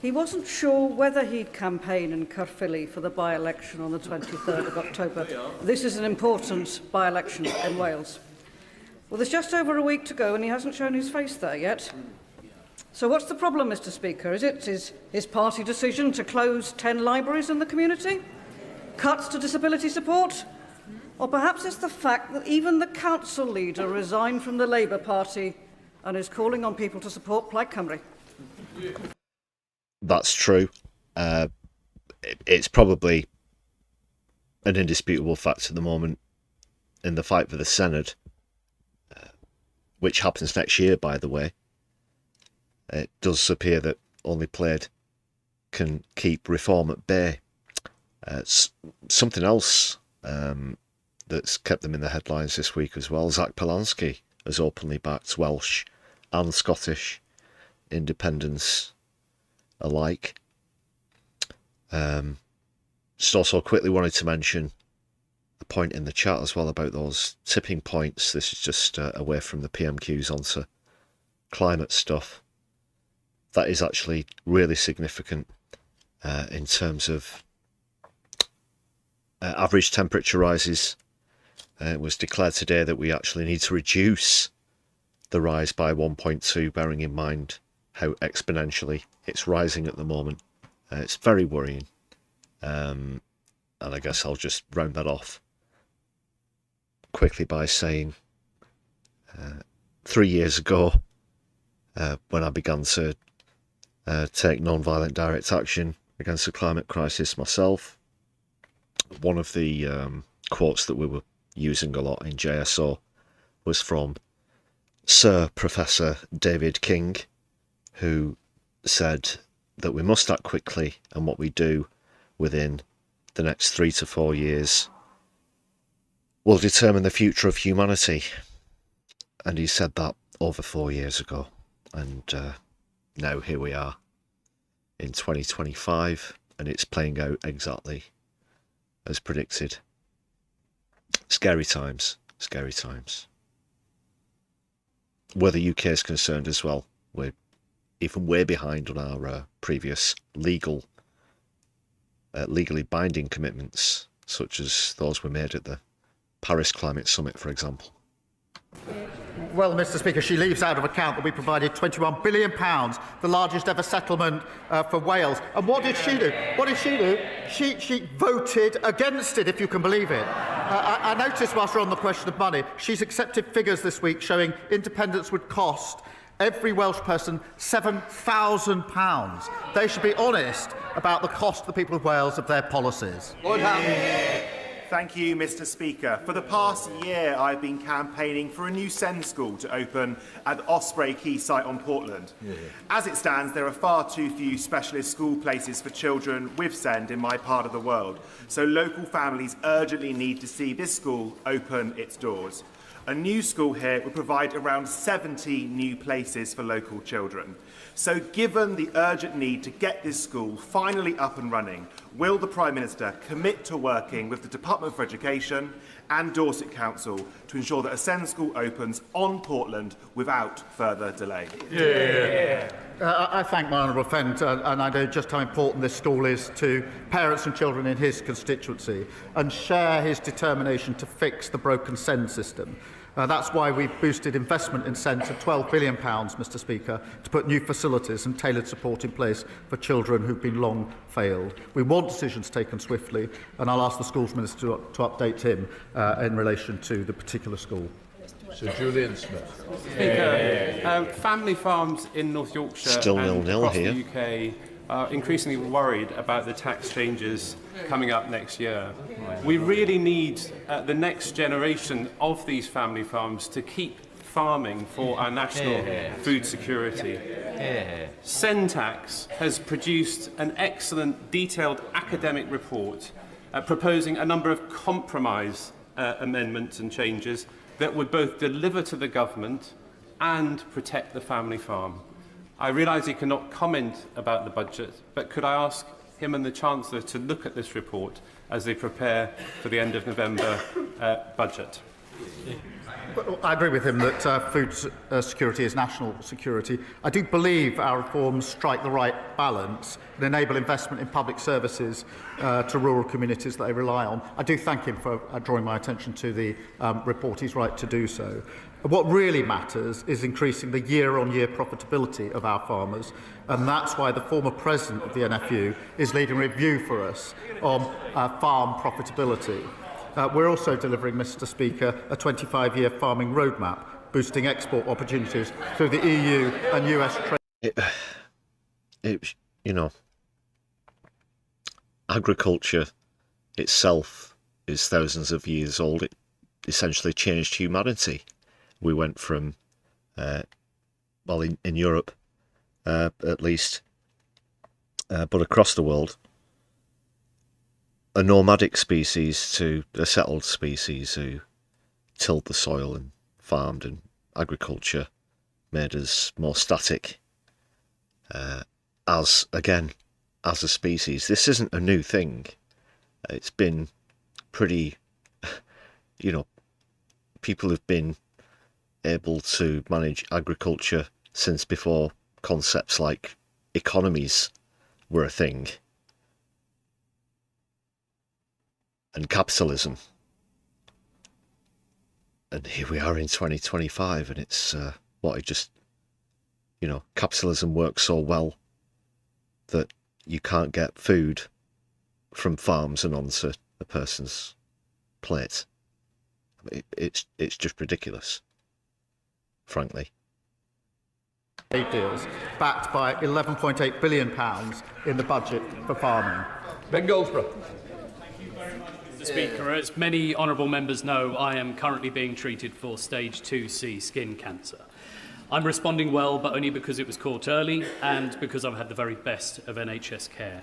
he wasn't sure whether he'd campaign in Caerphilly for the by-election on the 23rd of October. This is an important by-election in Wales. Well, there's just over a week to go and he hasn't shown his face there yet. So what's the problem, Mr Speaker? Is it his party decision to close 10 libraries in the community? Cuts to disability support? Or perhaps it's the fact that even the council leader resigned from the Labour Party and is calling on people to support Plaid Cymru. That's true. It's probably an indisputable fact at the moment in the fight for the Senate, which happens next year, by the way. It does appear that only Plaid can keep reform at bay. Something else that's kept them in the headlines this week as well. Zach Polanski has openly backed Welsh and Scottish independence alike. Just also quickly wanted to mention a point in the chat as well about those tipping points. This is just away from the PMQs onto climate stuff. That is actually really significant in terms of average temperature rises. It was declared today that we actually need to reduce the rise by 1.2, bearing in mind how exponentially it's rising at the moment. It's very worrying. And I guess I'll just round that off quickly by saying 3 years ago, when I began to take non-violent direct action against the climate crisis myself, one of the quotes that we were using a lot in JSO was from Sir Professor David King, who said that we must act quickly, and what we do within the next 3 to 4 years will determine the future of humanity. And he said that over 4 years ago. And now here we are in 2025, and it's playing out exactly as predicted. Scary times, scary times. Where the UK is concerned as well, we're even way behind on our previous legally binding commitments, such as those we made at the Paris Climate Summit, for example. Well, Mr. Speaker, she leaves out of account that we provided £21 billion, the largest ever settlement for Wales. And what did she do? What did she do? She voted against it, if you can believe it. I noticed, whilst we're on the question of money, she's accepted figures this week showing independence would cost every Welsh person £7,000. They should be honest about the cost to the people of Wales of their policies. Thank you, Mr. Speaker. For the past year, I've been campaigning for a new SEND school to open at the Osprey Quay site on Portland. As it stands, there are far too few specialist school places for children with SEND in my part of the world, so local families urgently need to see this school open its doors. A new school here would provide around 70 new places for local children. So given the urgent need to get this school finally up and running, will the Prime Minister commit to working with the Department for Education and Dorset Council to ensure that a SEND school opens on Portland without further delay? I thank my honourable friend, and I know just how important this school is to parents and children in his constituency, and share his determination to fix the broken SEND system. That's why we've boosted investment in SEND to £12 billion, Mr. Speaker, to put new facilities and tailored support in place for children who've been long failed. We want decisions taken swiftly, and I'll ask the Schools Minister to update him in relation to the particular school. Sir Julian Smith. Speaker, family farms in North Yorkshire Still and 0-0 across here. the UK are increasingly worried about the tax changes coming up next year. We really need the next generation of these family farms to keep farming for our national food security. Sentax has produced an excellent detailed academic report proposing a number of compromise amendments and changes that would both deliver to the government and protect the family farm. I realise he cannot comment about the budget, but could I ask him and the Chancellor to look at this report as they prepare for the end of November budget? Well, I agree with him that food security is national security. I do believe our reforms strike the right balance and enable investment in public services to rural communities that they rely on. I do thank him for drawing my attention to the report. He's right to do so. What really matters is increasing the year-on-year profitability of our farmers, and that's why the former president of the NFU is leading a review for us on farm profitability. We're also delivering, Mr. Speaker, a 25-year farming roadmap, boosting export opportunities through the EU and US trade. Agriculture itself is thousands of years old. It essentially changed humanity. We went from, in Europe, at least, but across the world, a nomadic species to a settled species who tilled the soil and farmed, and agriculture made us more static as a species. This isn't a new thing. It's been pretty, people have been able to manage agriculture since before concepts like economies were a thing. And capitalism. And here we are in 2025, and it's capitalism works so well that you can't get food from farms and onto a person's plate. It's just ridiculous, frankly. Deals backed by £11.8 billion in the budget for farming. Ben Goldsborough. Mr. Speaker, as many honourable members know, I am currently being treated for stage 2C skin cancer. I'm responding well, but only because it was caught early and because I've had the very best of NHS care.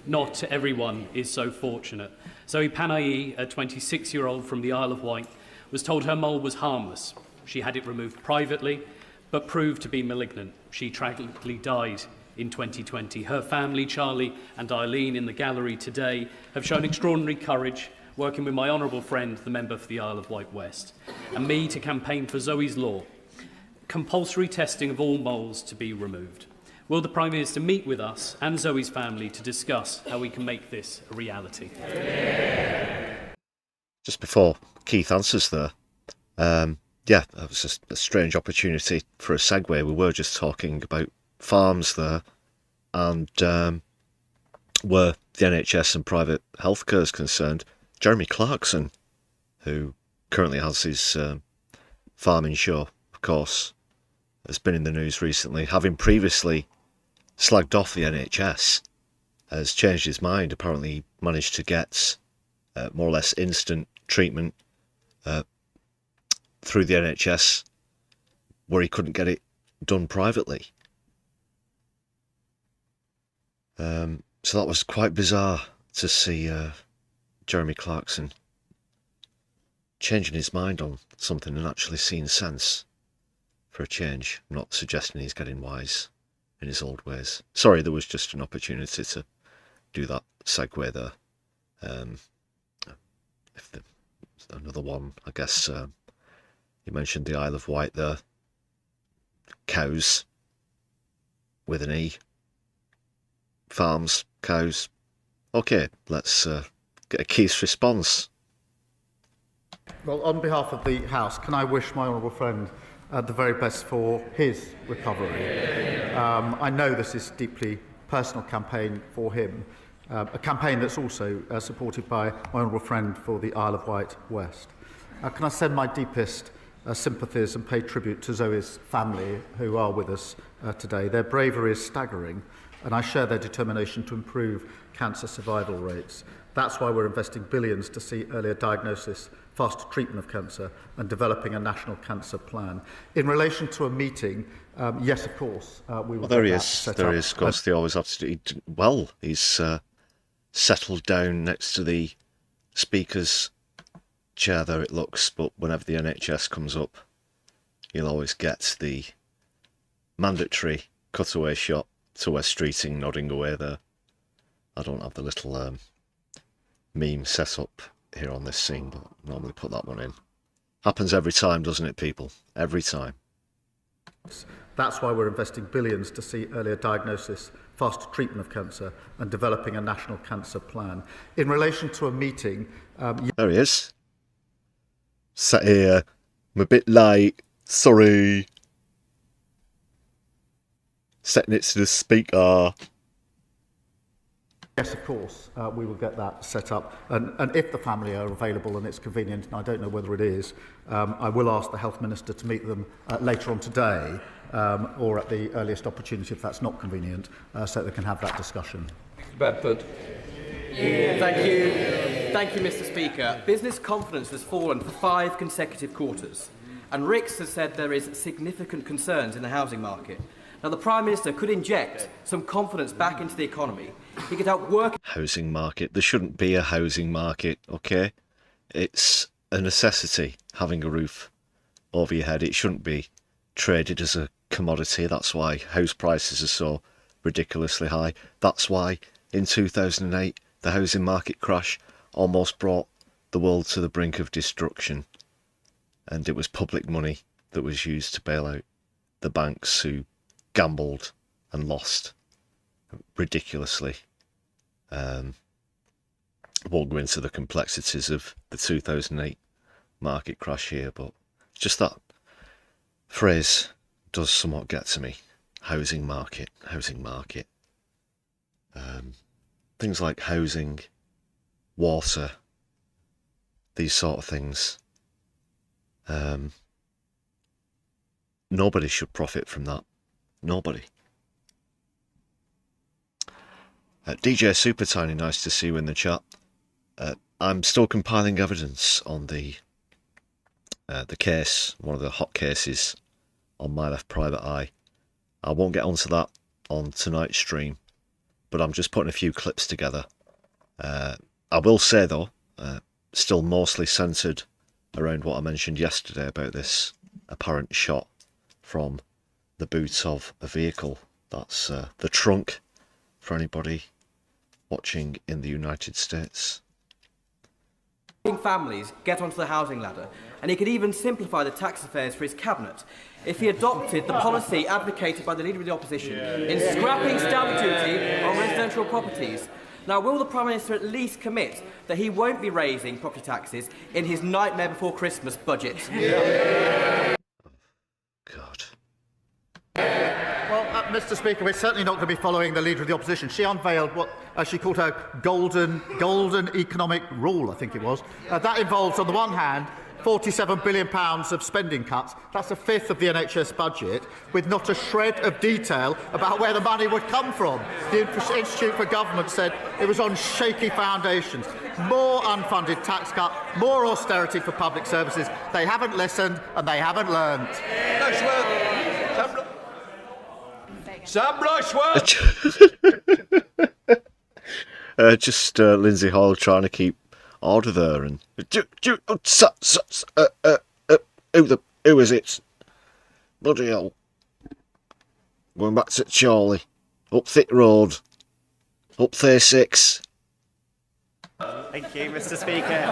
Not everyone is so fortunate. Zoe Panayi, a 26-year-old from the Isle of Wight, was told her mole was harmless. She had it removed privately, but proved to be malignant. She tragically died in 2020. Her family, Charlie and Eileen in the gallery today, have shown extraordinary courage, working with my honourable friend, the member for the Isle of Wight West, and me to campaign for Zoe's law. Compulsory testing of all moles to be removed. Will the Prime Minister meet with us and Zoe's family to discuss how we can make this a reality? Just before Keith answers there, that was just a strange opportunity for a segue. We were just talking about farms there, and where the NHS and private healthcare is concerned, Jeremy Clarkson, who currently has his farming show, of course, has been in the news recently, having previously slagged off the NHS, has changed his mind. Apparently he managed to get more or less instant treatment through the NHS where he couldn't get it done privately. So that was quite bizarre to see Jeremy Clarkson changing his mind on something and actually seeing sense for a change. I'm not suggesting he's getting wise in his old ways. Sorry, there was just an opportunity to do that segue there. Another one, I guess, you mentioned the Isle of Wight there. Cows with an E. Farms, cows. Okay, let's get a Keith's response. Well, on behalf of the House, can I wish my honourable friend the very best for his recovery. I know this is a deeply personal campaign for him, a campaign that's also supported by my honourable friend for the Isle of Wight West. Can I send my deepest sympathies and pay tribute to Zoe's family who are with us today. Their bravery is staggering, and I share their determination to improve cancer survival rates. That's why we're investing billions to see earlier diagnosis, faster treatment of cancer, and developing a national cancer plan. In relation to a meeting, yes, of course, we will. Well, there he is. There he is. Of course, they always have to do well. He's settled down next to the Speaker's chair there, it looks, but whenever the NHS comes up, you'll always get the mandatory cutaway shot to West Streeting nodding away there. I don't have the little meme set up here on this scene, but normally put that one in. Happens every time, doesn't it, people? Every time. That's why we're investing billions to see earlier diagnosis, faster treatment of cancer, and developing a national cancer plan. In relation to a meeting... there he is. Sat here. I'm a bit late. Sorry. Sitting next to the Speaker. Yes, of course, we will get that set up. And if the family are available and it's convenient, and I don't know whether it is, I will ask the Health Minister to meet them later on today or at the earliest opportunity if that's not convenient, so they can have that discussion. Bedford. Thank you, Mr. Speaker. Business confidence has fallen for 5 consecutive quarters, and Reeves has said there is significant concerns in the housing market. Now, the Prime Minister could inject some confidence back into the economy. He could help work... Housing market. There shouldn't be a housing market, okay? It's a necessity, having a roof over your head. It shouldn't be traded as a commodity. That's why house prices are so ridiculously high. That's why in 2008 the housing market crash almost brought the world to the brink of destruction. And it was public money that was used to bail out the banks who gambled and lost ridiculously. I won't go into the complexities of the 2008 market crash here, but just that phrase does somewhat get to me. Housing market, housing market. Things like housing, water, these sort of things. Nobody should profit from that. Nobody. DJ Super Tiny, nice to see you in the chat. I'm still compiling evidence on the case, one of the hot cases on My Left Private Eye. I won't get onto that on tonight's stream, but I'm just putting a few clips together. I will say though, still mostly centred around what I mentioned yesterday about this apparent shot from the boot of a vehicle. That's the trunk for anybody watching in the United States. Families get onto the housing ladder, and he could even simplify the tax affairs for his cabinet if he adopted the policy advocated by the Leader of the Opposition in scrapping stamp duty on residential properties. Now, will the Prime Minister at least commit that he won't be raising property taxes in his nightmare before Christmas budget? God. Well, Mr. Speaker, we're certainly not going to be following the Leader of the Opposition. She unveiled what she called her golden economic rule, I think it was. That involves, on the one hand, £47 billion of spending cuts. That's a fifth of the NHS budget, with not a shred of detail about where the money would come from. The Institute for Government said it was on shaky foundations. More unfunded tax cut, more austerity for public services. They haven't listened and they haven't learned. Sam Rushworth! Just Lindsay Hall trying to keep order there, and who is it? Bloody hell! Going back to Charlie, up Thick Road, up 36. Thank you, Mr. Speaker.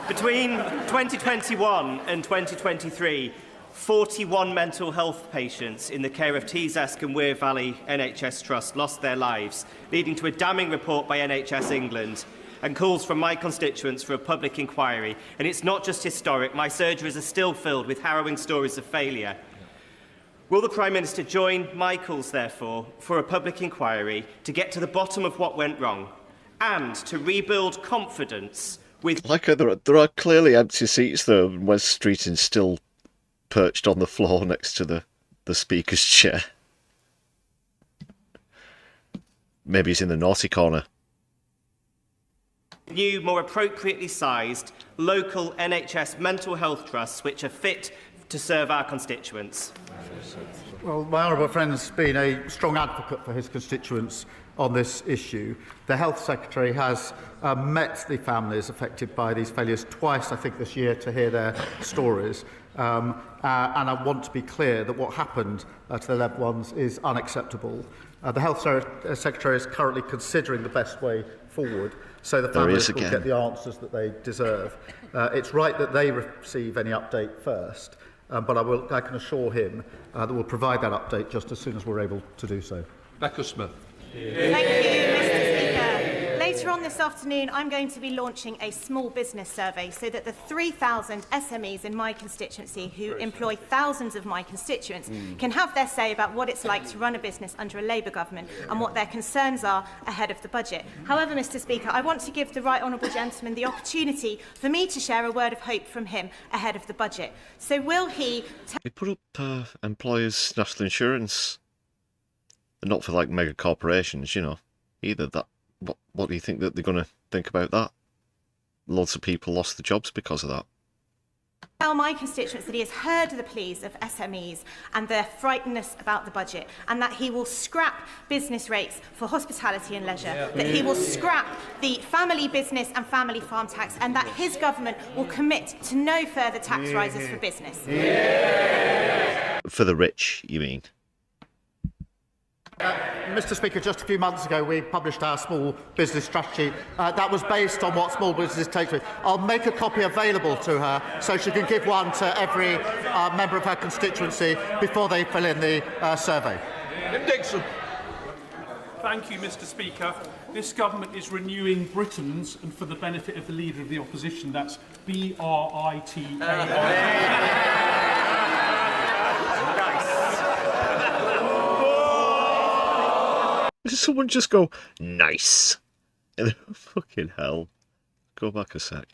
Between 2021 and 2023, 41 mental health patients in the care of Teessask and Weir Valley NHS Trust lost their lives, leading to a damning report by NHS England and calls from my constituents for a public inquiry. And it's not just historic. My surgeries are still filled with harrowing stories of failure. Will the Prime Minister join my calls, therefore, for a public inquiry to get to the bottom of what went wrong and to rebuild confidence with... Like there are clearly empty seats there, and Wes Streeting's still perched on the floor next to the Speaker's chair. Maybe he's in the naughty corner. New, more appropriately sized, local NHS mental health trusts which are fit to serve our constituents. Well, my honourable friend's been a strong advocate for his constituents on this issue. The Health Secretary has met the families affected by these failures twice, I think, this year to hear their stories. And I want to be clear that what happened to the loved ones is unacceptable. The Health Secretary is currently considering the best way forward, so the families will get the answers that they deserve. It's right that they receive any update first, but I can assure him that we'll provide that update just as soon as we're able to do so. Becca Smith. Thank you, Mr. Speaker. Later Later on this afternoon, I'm going to be launching a small business survey so that the 3,000 SMEs in my constituency who employ thousands of my constituents can have their say about what it's like to run a business under a Labour government and what their concerns are ahead of the budget. However, Mr Speaker, I want to give the right honourable gentleman the opportunity for me to share a word of hope from him ahead of the budget. So will he... They put up employers' national insurance. Not for like mega corporations, you know, either. That what do you think that they're going to think about that? Lots of people lost their jobs because of that. Tell my constituents that he has heard the pleas of SMEs and their frightenness about the budget, and that he will scrap business rates for hospitality and leisure, that he will scrap the family business and family farm tax, and that his government will commit to no further tax rises for business. For the rich, you mean? Mr Speaker, just a few months ago we published our small business strategy. That was based on what small businesses take to it. I'll make a copy available to her so she can give one to every member of her constituency before they fill in the survey. Dixon. Thank you, Mr Speaker. This government is renewing Britain's, and for the benefit of the Leader of the Opposition, that's B-R-I-T-A-I. Did someone just go, nice? Fucking hell. Go back a sec.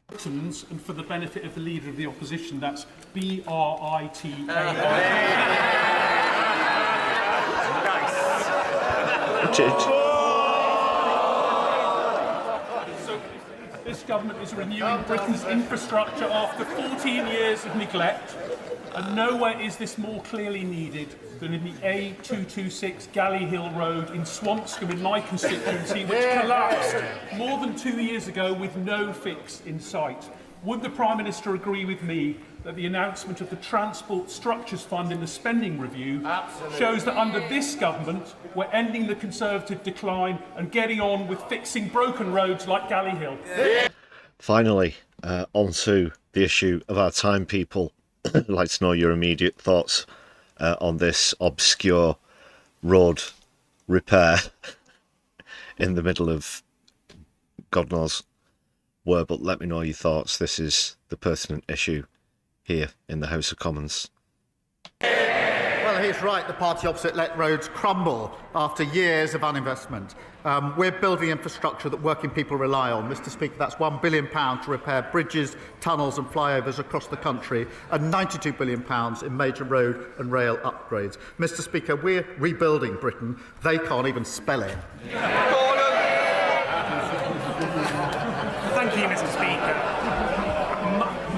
Britain's, and for the benefit of the Leader of the Opposition, that's B-R-I-T-A-I. This government is renewing Britain's infrastructure after 14 years of neglect, and nowhere is this more clearly needed than in the A226 Galley Hill Road in Swampscombe in my constituency, which collapsed more than 2 years ago with no fix in sight. Would the Prime Minister agree with me that the announcement of the Transport Structures Fund in the spending review shows that under this government we're ending the Conservative decline and getting on with fixing broken roads like Galley Hill? Finally, on to the issue of our time, people. I'd like to know your immediate thoughts on this obscure road repair in the middle of God knows where, but let me know your thoughts. This is the pertinent issue here in the House of Commons. Well, he's right. The party opposite let roads crumble after years of uninvestment. We're building infrastructure that working people rely on. Mr Speaker, that's £1 billion to repair bridges, tunnels and flyovers across the country, and £92 billion in major road and rail upgrades. Mr Speaker, we're rebuilding Britain. They can't even spell it. Thank you, Mr Speaker.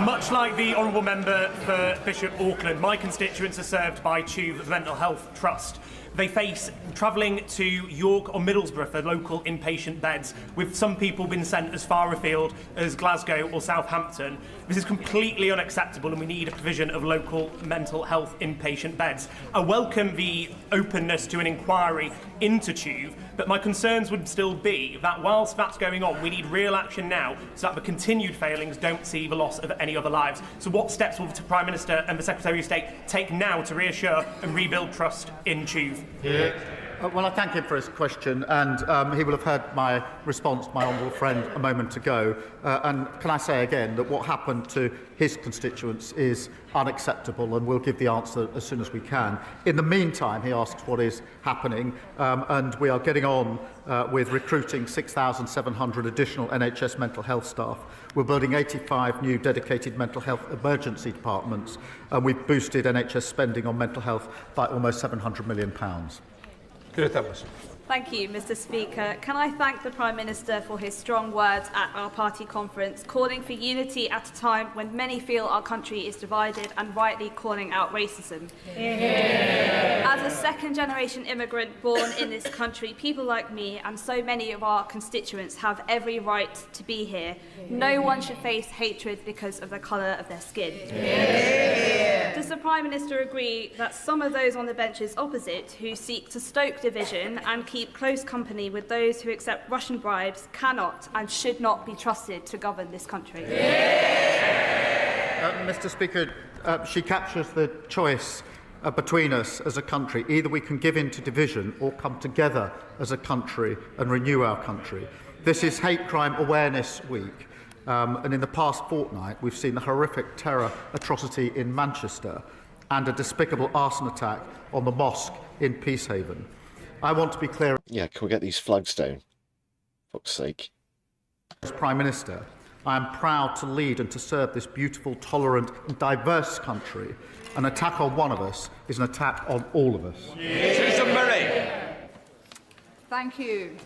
Much like the honourable member for Bishop Auckland, my constituents are served by P.O.V Mental Health Trust. They face travelling to York or Middlesbrough for local inpatient beds, with some people being sent as far afield as Glasgow or Southampton. This is completely unacceptable, and we need a provision of local mental health inpatient beds. I welcome the openness to an inquiry into P.O.V, but my concerns would still be that whilst that's going on, we need real action now so that the continued failings don't see the loss of any other lives. So what steps will the Prime Minister and the Secretary of State take now to reassure and rebuild trust in P.O.V? Well, I thank him for his question, and he will have heard my response to my honourable friend a moment ago. And can I say again that what happened to his constituents is unacceptable, and we'll give the answer as soon as we can. In the meantime, he asks what is happening, and we are getting on with recruiting 6,700 additional NHS mental health staff. We're building 85 new dedicated mental health emergency departments, and we've boosted NHS spending on mental health by almost £700 million. Thank you, Mr Speaker. Can I thank the Prime Minister for his strong words at our party conference, calling for unity at a time when many feel our country is divided, and rightly calling out racism. As a second-generation immigrant born in this country, people like me and so many of our constituents have every right to be here. No one should face hatred because of the colour of their skin. Does the Prime Minister agree that some of those on the benches opposite who seek to stoke division and keep close company with those who accept Russian bribes cannot and should not be trusted to govern this country? Mr. Speaker, she captures the choice between us as a country. Either we can give in to division or come together as a country and renew our country. This is Hate Crime Awareness Week, and in the past fortnight we've seen the horrific terror atrocity in Manchester and a despicable arson attack on the mosque in Peacehaven. I want to be clear. Yeah, can we get these flags down? Fuck's sake. As Prime Minister, I am proud to lead and to serve this beautiful, tolerant and diverse country. An attack on one of us is an attack on all of us. Susan Murray. Thank you.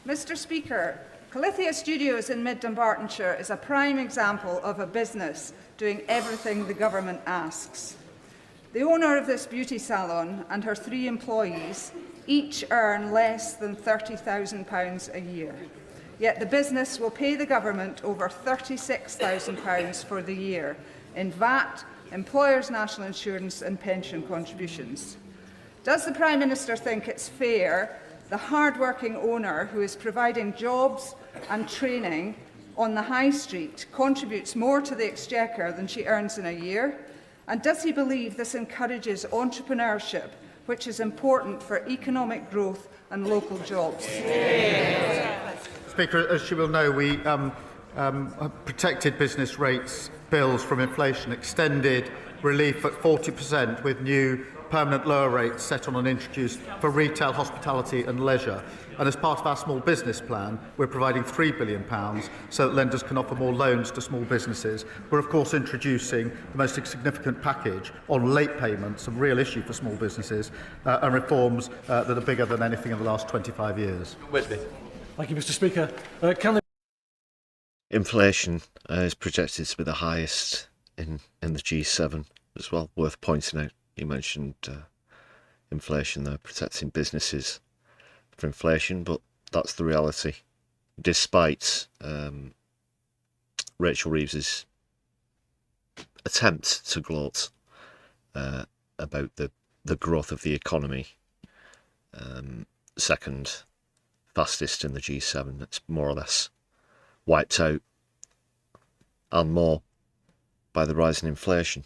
Mr. Speaker, Calithia Studios in Mid Dumbartonshire is a prime example of a business doing everything the government asks. The owner of this beauty salon and her 3 employees each earn less than £30,000 a year. Yet the business will pay the government over £36,000 for the year in VAT, employers' national insurance and pension contributions. Does the Prime Minister think it's fair the hard-working owner who is providing jobs and training on the high street contributes more to the exchequer than she earns in a year? And does he believe this encourages entrepreneurship, which is important for economic growth and local jobs? Speaker, as you will know, we protected business rates bills from inflation, extended relief at 40% with new permanent lower rates set on and introduced for retail, hospitality and leisure. And as part of our small business plan, we're providing £3 billion so that lenders can offer more loans to small businesses. We're of course introducing the most significant package on late payments, a real issue for small businesses, and reforms that are bigger than anything in the last 25 years. Whitby. Thank you, Mr. Speaker. Inflation is projected to be the highest in the G7 as well. Worth pointing out, you mentioned inflation there, protecting businesses for inflation, but that's the reality. Despite Rachel Reeves's attempt to gloat about the growth of the economy, second fastest in the G7, it's more or less wiped out and more by the rise in inflation.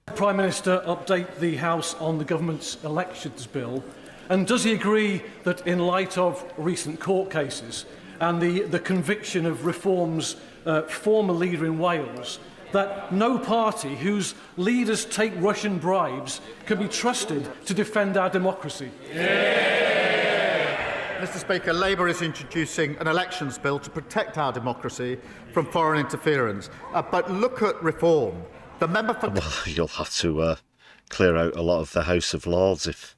Prime Minister update the House on the government's elections bill, and does he agree that in light of recent court cases and the conviction of Reform's former leader in Wales, that no party whose leaders take Russian bribes can be trusted to defend our democracy? Mr. Speaker, Labour is introducing an elections bill to protect our democracy from foreign interference. But look at Reform. The member for... Well, you'll have to clear out a lot of the House of Lords if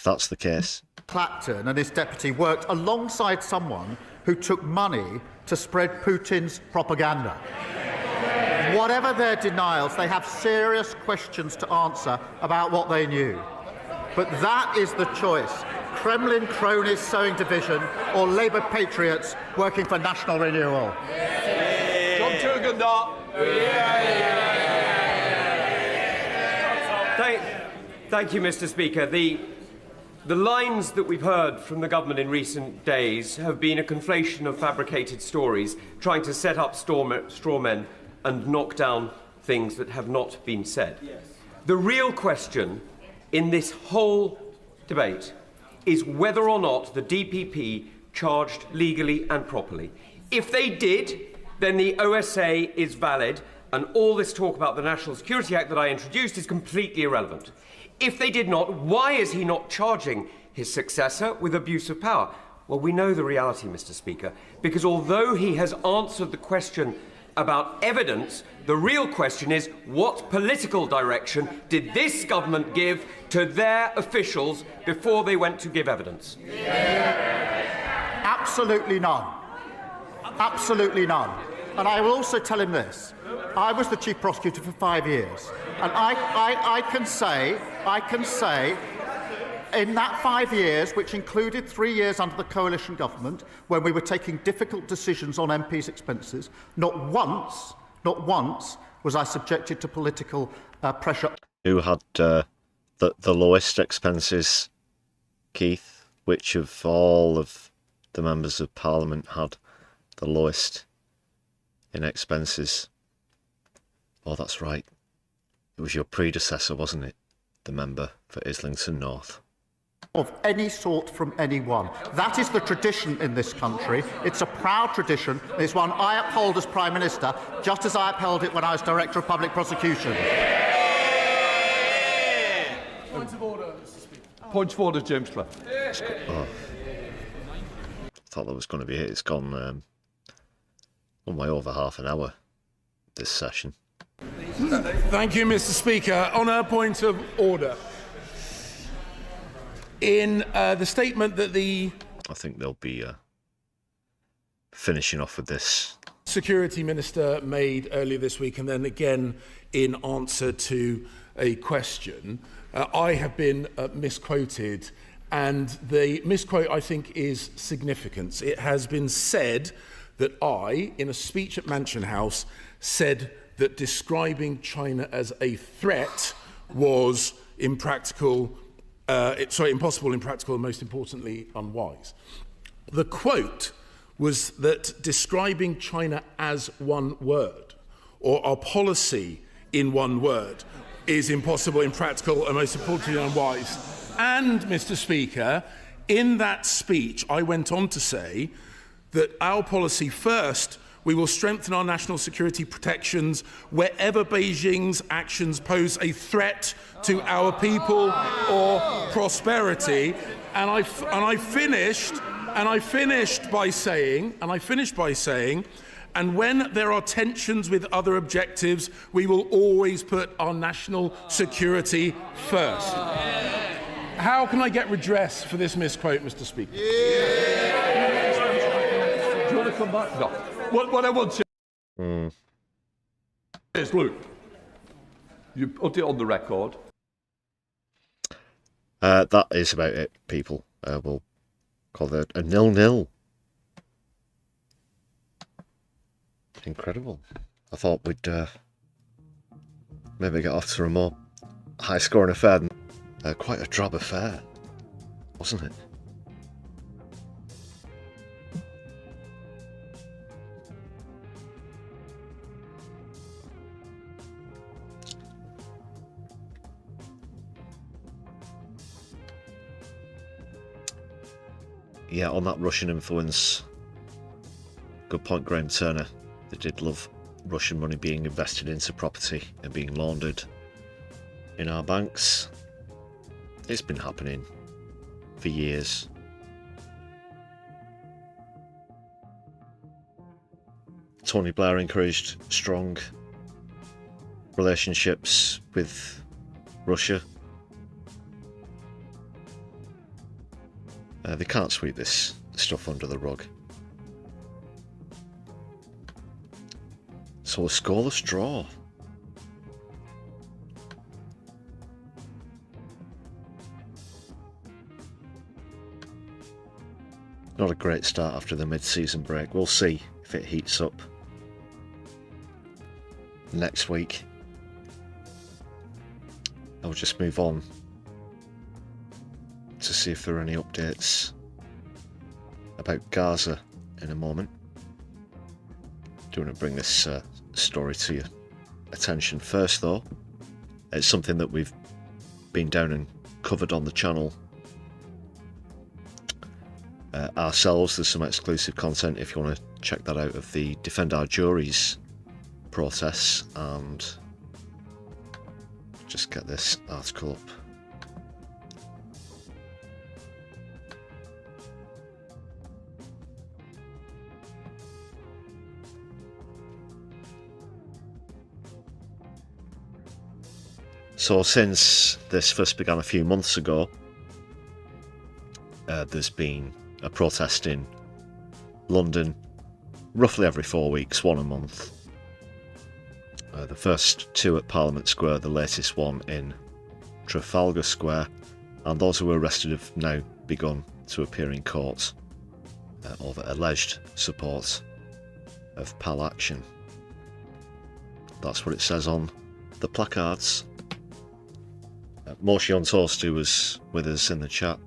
that's the case. Clapton and his deputy worked alongside someone who took money to spread Putin's propaganda. Whatever their denials, they have serious questions to answer about what they knew. But that is the choice. Kremlin cronies sowing division or Labour patriots working for national renewal. John Turgendar. Thank you, Mr. Speaker. The lines that we've heard from the government in recent days have been a conflation of fabricated stories, trying to set up straw men and knock down things that have not been said. Yes. The real question in this whole debate is whether or not the DPP charged legally and properly. If they did, then the OSA is valid, and all this talk about the National Security Act that I introduced is completely irrelevant. If they did not, why is he not charging his successor with abuse of power? Well, we know the reality, Mr. Speaker, because although he has answered the question about evidence, the real question is what political direction did this government give to their officials before they went to give evidence? Absolutely none. Absolutely none. And I will also tell him this. I was the chief prosecutor for 5 years. And I can say, in that 5 years, which included 3 years under the coalition government, when we were taking difficult decisions on MPs' expenses, not once was I subjected to political pressure. Who had the lowest expenses, Keith? Which of all of the members of Parliament had the lowest in expenses? Oh, that's right. It was your predecessor, wasn't it? The member for Islington North. Of any sort from anyone. That is the tradition in this country. It's a proud tradition. It's one I uphold as Prime Minister, just as I upheld it when I was Director of Public Prosecution. Point of order, Mr. Speaker. Point of order, James Clough. Oh. Thought that was going to be it. It's gone way over half an hour, this session. Thank you, Mr. Speaker. On a point of order. In the statement that the... I think they'll be finishing off with this. Security Minister made earlier this week, and then again in answer to a question, I have been misquoted, and the misquote, I think, is significant. It has been said that I, in a speech at Mansion House, said that describing China as a threat was impossible, impractical, and most importantly, unwise. The quote was that describing China as one word, or our policy in one word, is impossible, impractical, and most importantly, unwise. And, Mr. Speaker, in that speech, I went on to say that our policy first, we will strengthen our national security protections wherever Beijing's actions pose a threat to our people or prosperity. And I finished by saying, and when there are tensions with other objectives, we will always put our national security first. How can I get redress for this misquote, Mr. Speaker? Do you want to come back? No. What I want to say is, look, you put it on the record. That is about it, people. We'll call it a 0-0. Incredible. I thought we'd maybe get off to a more high-scoring affair than quite a drab affair, wasn't it? Yeah, on that Russian influence, good point, Graham Turner. They did love Russian money being invested into property and being laundered in our banks. It's been happening for years. Tony Blair encouraged strong relationships with Russia. They can't sweep this stuff under the rug. So a scoreless draw. Not a great start after the mid-season break. We'll see if it heats up next week. I'll just move on to see if there are any updates about Gaza in a moment. Do want to bring this story to your attention first, though. It's something that we've been down and covered on the channel ourselves. There's some exclusive content if you want to check that out, of the Defend Our Juries protests, and just get this article up. So since this first began a few months ago, there's been a protest in London roughly every 4 weeks, one a month. The first two at Parliament Square, the latest one in Trafalgar Square, and those who were arrested have now begun to appear in court over alleged support of PAL action. That's what it says on the placards. Moshi on Toast, who was with us in the chat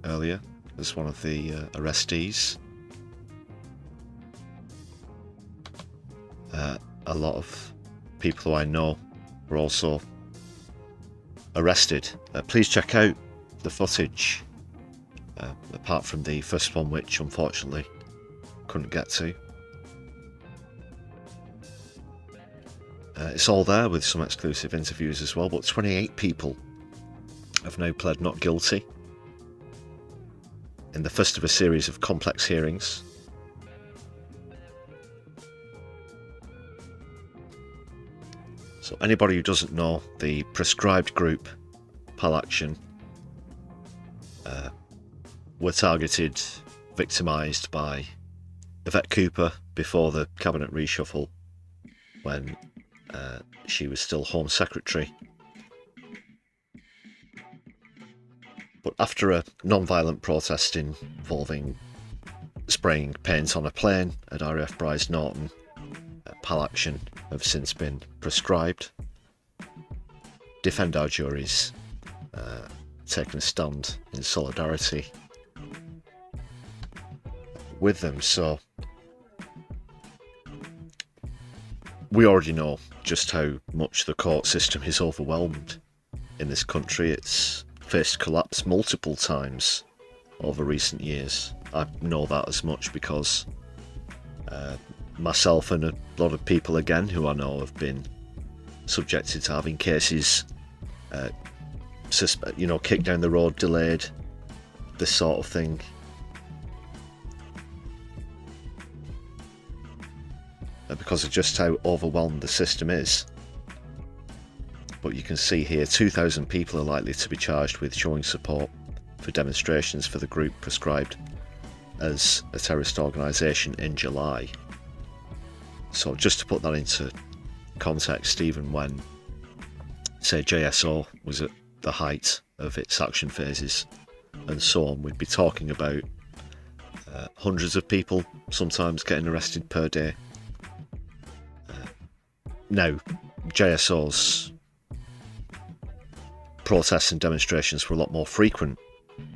earlier, as one of the arrestees. A lot of people who I know were also arrested. Please check out the footage, apart from the first one, which unfortunately couldn't get to. It's all there with some exclusive interviews as well, but 28 people have now pled not guilty in the first of a series of complex hearings. So anybody who doesn't know, the prescribed group, Pal Action, were targeted, victimised by Yvette Cooper before the cabinet reshuffle, when she was still Home Secretary. But after a non-violent protest involving spraying paint on a plane at RAF Bryce Norton, Pal Action have since been prescribed. Defend Our Jury's taken a stand in solidarity with them, so we already know just how much the court system is overwhelmed in this country. It's faced collapse multiple times over recent years. I know that as much because myself and a lot of people again who I know have been subjected to having cases kicked down the road, delayed, this sort of thing. Because of just how overwhelmed the system is. But you can see here 2,000 people are likely to be charged with showing support for demonstrations for the group prescribed as a terrorist organisation in July. So just to put that into context, even when, say, JSO was at the height of its action phases and so on, we'd be talking about hundreds of people sometimes getting arrested per day. Now, JSO's protests and demonstrations were a lot more frequent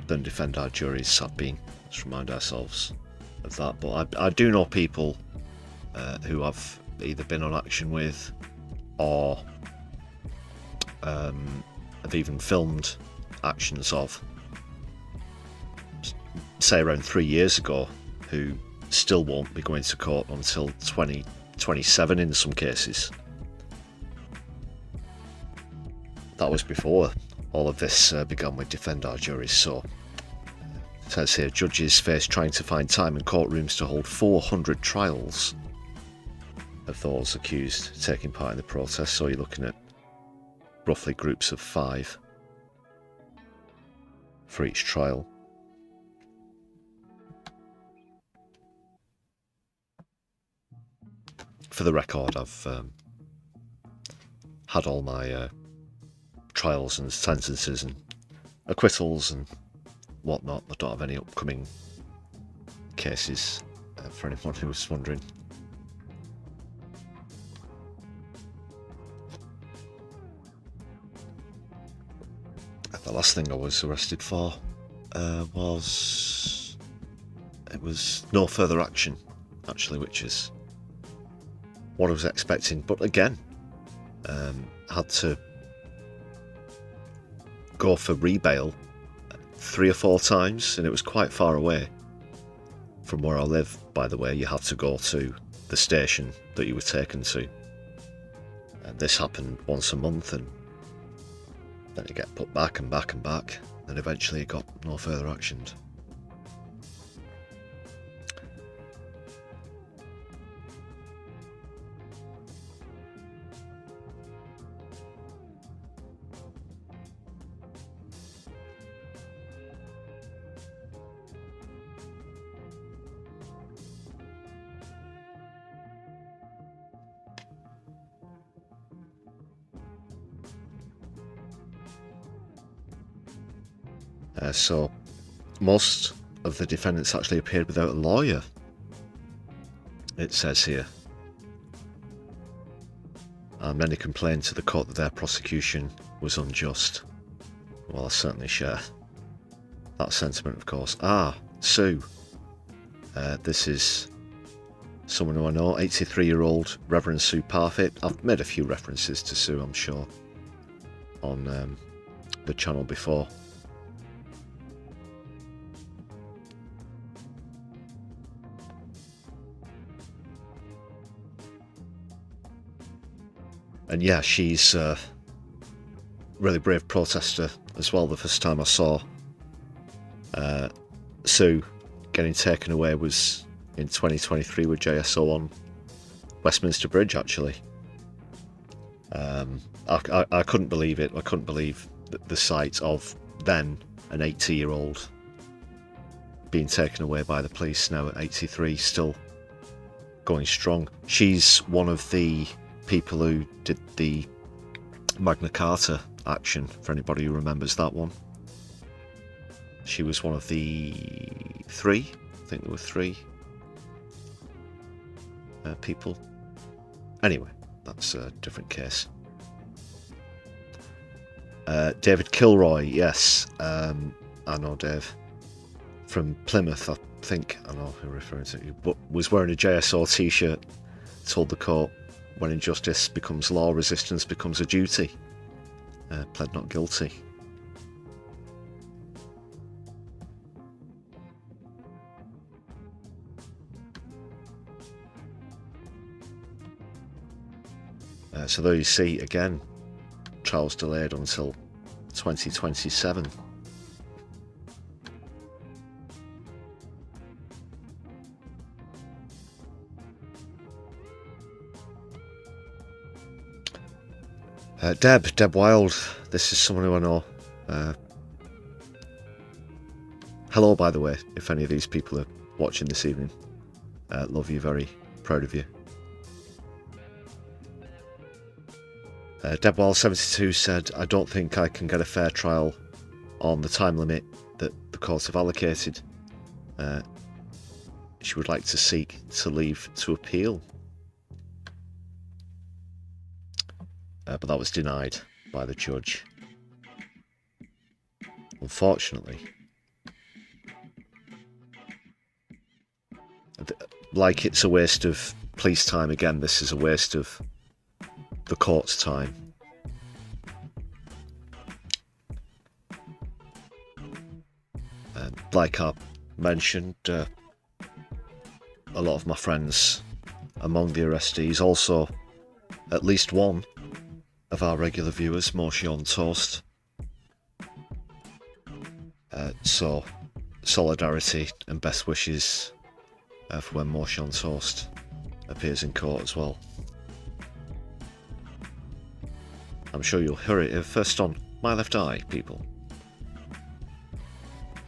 than Defend Our Jury's have been. Let's remind ourselves of that. But I do know people who I've either been on action with or have even filmed actions of, say around 3 years ago, who still won't be going to court until 2027 in some cases. That was before all of this began with Defend Our Juries. So it says here, judges face trying to find time in courtrooms to hold 400 trials of those accused taking part in the protest. So you're looking at roughly groups of 5 for each trial. For the record, I've had all my trials and sentences and acquittals and whatnot. I don't have any upcoming cases, for anyone who was wondering. The last thing I was arrested for was no further action, actually, which is what I was expecting. But again, had to go for rebail 3 or 4 times, and it was quite far away from where I live, by the way. You have to go to the station that you were taken to, and this happened once a month, and then it get put back and back and back, and eventually it got no further actioned. So most of the defendants actually appeared without a lawyer, it says here. And many complained to the court that their prosecution was unjust. Well, I certainly share that sentiment, of course. Sue. This is someone who I know, 83-year-old Reverend Sue Parfit. I've made a few references to Sue, I'm sure, on the channel before. And yeah, she's a really brave protester as well. The first time I saw Sue getting taken away was in 2023 with JSO on Westminster Bridge, actually. I couldn't believe it. I couldn't believe the sight of then an 80-year-old being taken away by the police, now at 83, still going strong. She's one of the people who did the Magna Carta action, for anybody who remembers that one. She was one of the three, I think there were three people. Anyway, that's a different case. David Kilroy, yes, I know Dave, from Plymouth, I think, I know who I'm referring to, but was wearing a JSO t-shirt, told the court, when injustice becomes law, resistance becomes a duty. Pled not guilty. So there you see, again, trials delayed until 2027. Deb Wild, this is someone who I know. Hello, by the way, if any of these people are watching this evening. Love you, very proud of you. Deb Wild 72 said, I don't think I can get a fair trial on the time limit that the courts have allocated. She would like to seek to leave to appeal. But that was denied by the judge. Unfortunately. Like it's a waste of police time, again, this is a waste of the court's time. Like I mentioned, a lot of my friends among the arrestees, also at least one of our regular viewers, Moshi on Toast. So, solidarity and best wishes for when Moshi on Toast appears in court as well. I'm sure you'll hear it first on My Left Eye, people.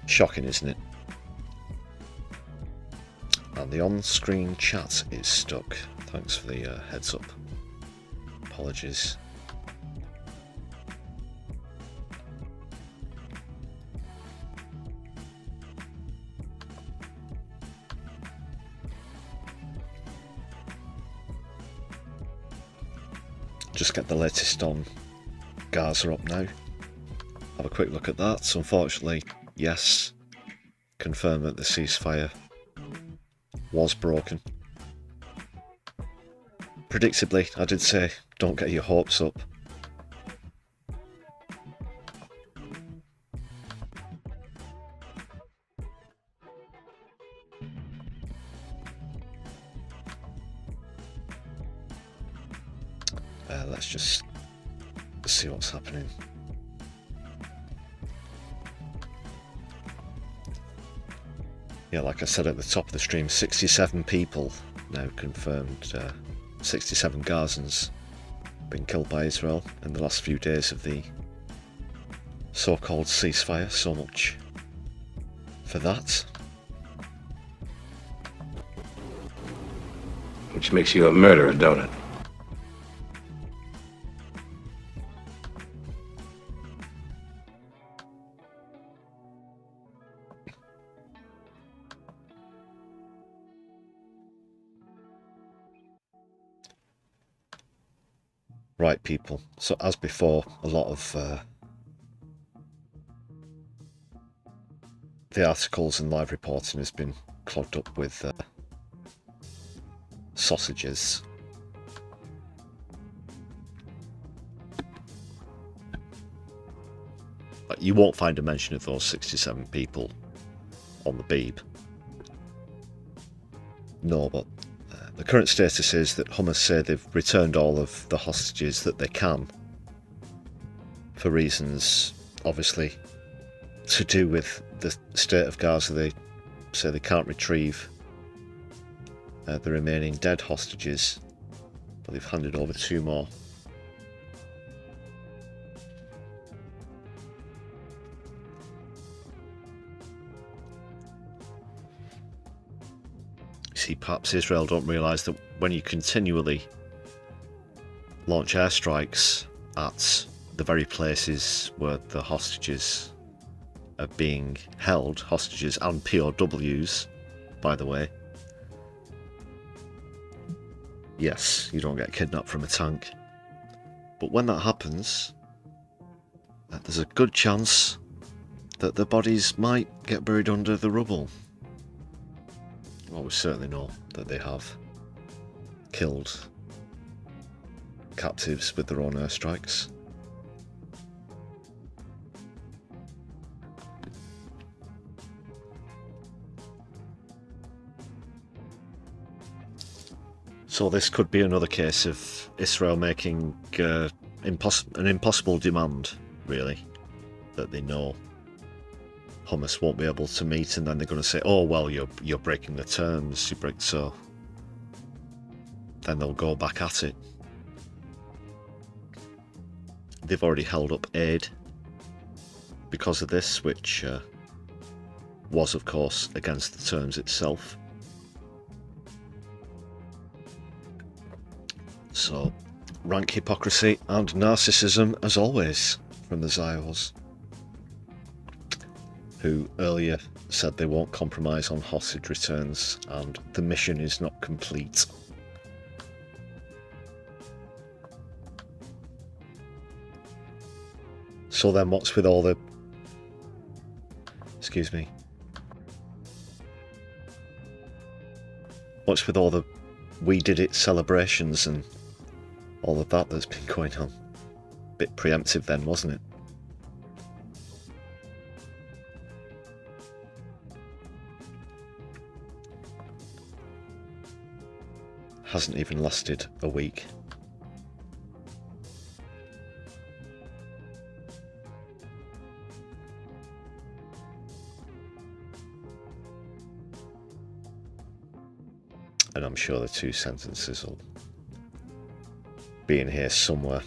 Shocking, isn't it? And the on-screen chat is stuck. Thanks for the heads up. Apologies. Just get the latest on Gaza up now. Have a quick look at that. So unfortunately, yes, confirm that the ceasefire was broken. Predictably, I did say, don't get your hopes up. Let's just see what's happening. Yeah, like I said at the top of the stream, 67 people now confirmed, 67 Gazans been killed by Israel in the last few days of the so-called ceasefire. So much for that. Which makes you a murderer, don't it? Right, people, so as before, a lot of the articles and live reporting has been clogged up with sausages. But you won't find a mention of those 67 people on the Beeb. No, but the current status is that Hamas say they've returned all of the hostages that they can, for reasons, obviously, to do with the state of Gaza. They say they can't retrieve the remaining dead hostages, but they've handed over 2 more. See, perhaps Israel don't realise that when you continually launch airstrikes at the very places where the hostages are being held, hostages and POWs, by the way. Yes, you don't get kidnapped from a tank. But when that happens, there's a good chance that the bodies might get buried under the rubble. Well, we certainly know that they have killed captives with their own airstrikes. So this could be another case of Israel making an impossible demand, really, that they know Hamas won't be able to meet, and then they're going to say, "Oh well, you're breaking the terms. So." Then they'll go back at it. They've already held up aid because of this, which was, of course, against the terms itself. So, rank hypocrisy and narcissism, as always, from the Zios, who earlier said they won't compromise on hostage returns and the mission is not complete. So then what's with all the... Excuse me. What's with all the "we did it" celebrations and all of that that's been going on? Bit preemptive then, wasn't it? Hasn't even lasted a week. And I'm sure the 2 sentences will be in here somewhere.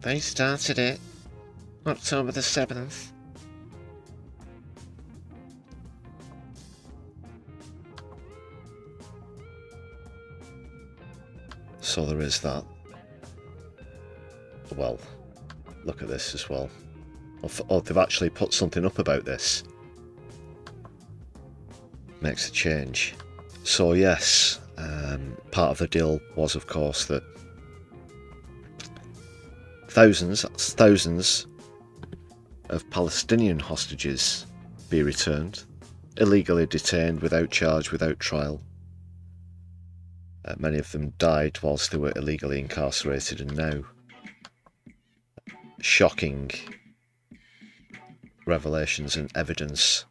They started it October the 7th. So there is that. Well, look at this as well. Oh, they've actually put something up about this. Makes a change. So yes, part of the deal was, of course, that thousands of Palestinian hostages be returned, illegally detained, without charge, without trial. Many of them died whilst they were illegally incarcerated, and now shocking revelations and evidence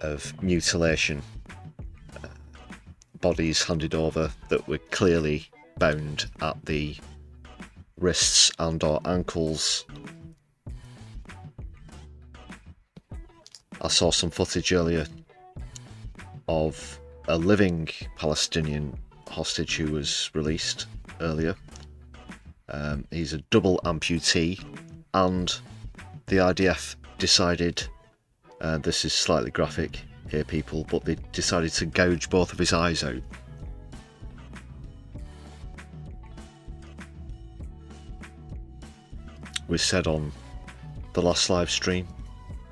of mutilation. Bodies handed over that were clearly bound at the wrists and or ankles. I saw some footage earlier of a living Palestinian hostage who was released earlier. He's a double amputee, and the IDF decided, this is slightly graphic here people, but they decided to gouge both of his eyes out. We said on the last live stream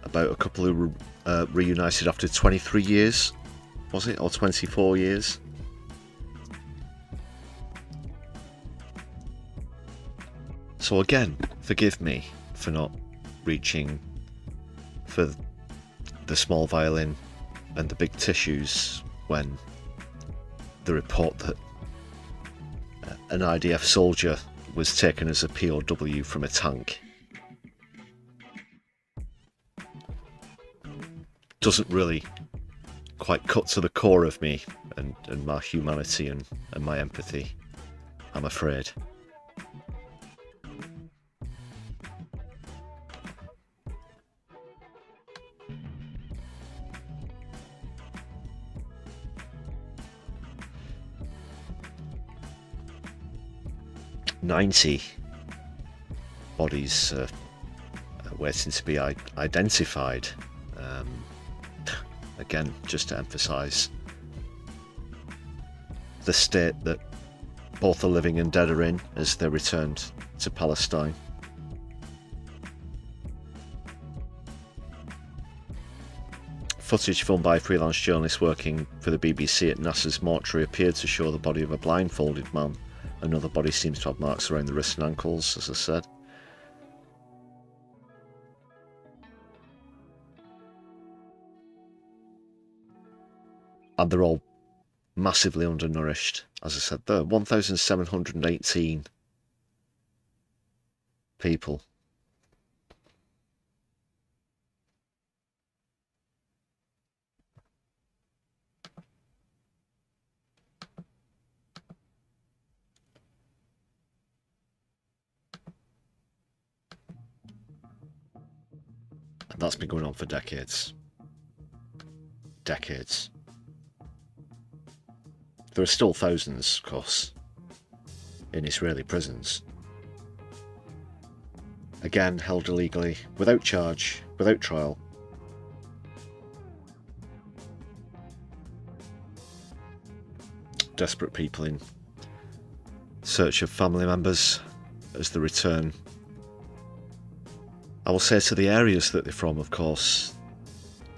about a couple who reunited after 23 years, was it, or 24 years? So again, forgive me for not reaching for the small violin and the big tissues when the report that an IDF soldier was taken as a POW from a tank doesn't really quite cut to the core of me and my humanity and my empathy, I'm afraid. "90 bodies waiting to be identified." Again, just to emphasise the state that both the living and dead are in as they returned to Palestine. Footage filmed by a freelance journalist working for the BBC at NASA's mortuary appeared to show the body of a blindfolded man. Another body seems to have marks around the wrists and ankles, as I said. And they're all massively undernourished, as I said. There are 1,718 people. And that's been going on for decades. Decades. There are still thousands, of course, in Israeli prisons. Again, held illegally, without charge, without trial. Desperate people in search of family members as they return. I will say to the areas that they're from, of course,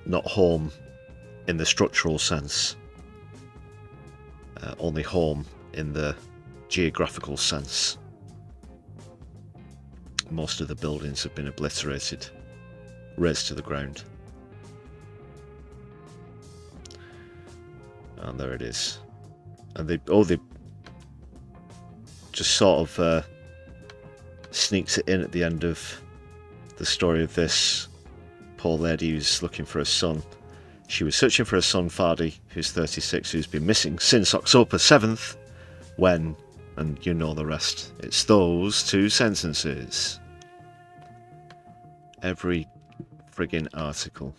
not home in the structural sense. Only home in the geographical sense. Most of the buildings have been obliterated, razed to the ground. And there it is. And they just sort of sneaks it in at the end of the story of this poor lady who's looking for a son. She was searching for her son Fadi, who's 36, who's been missing since October 7th, when, and you know the rest, it's those two sentences. Every friggin' article.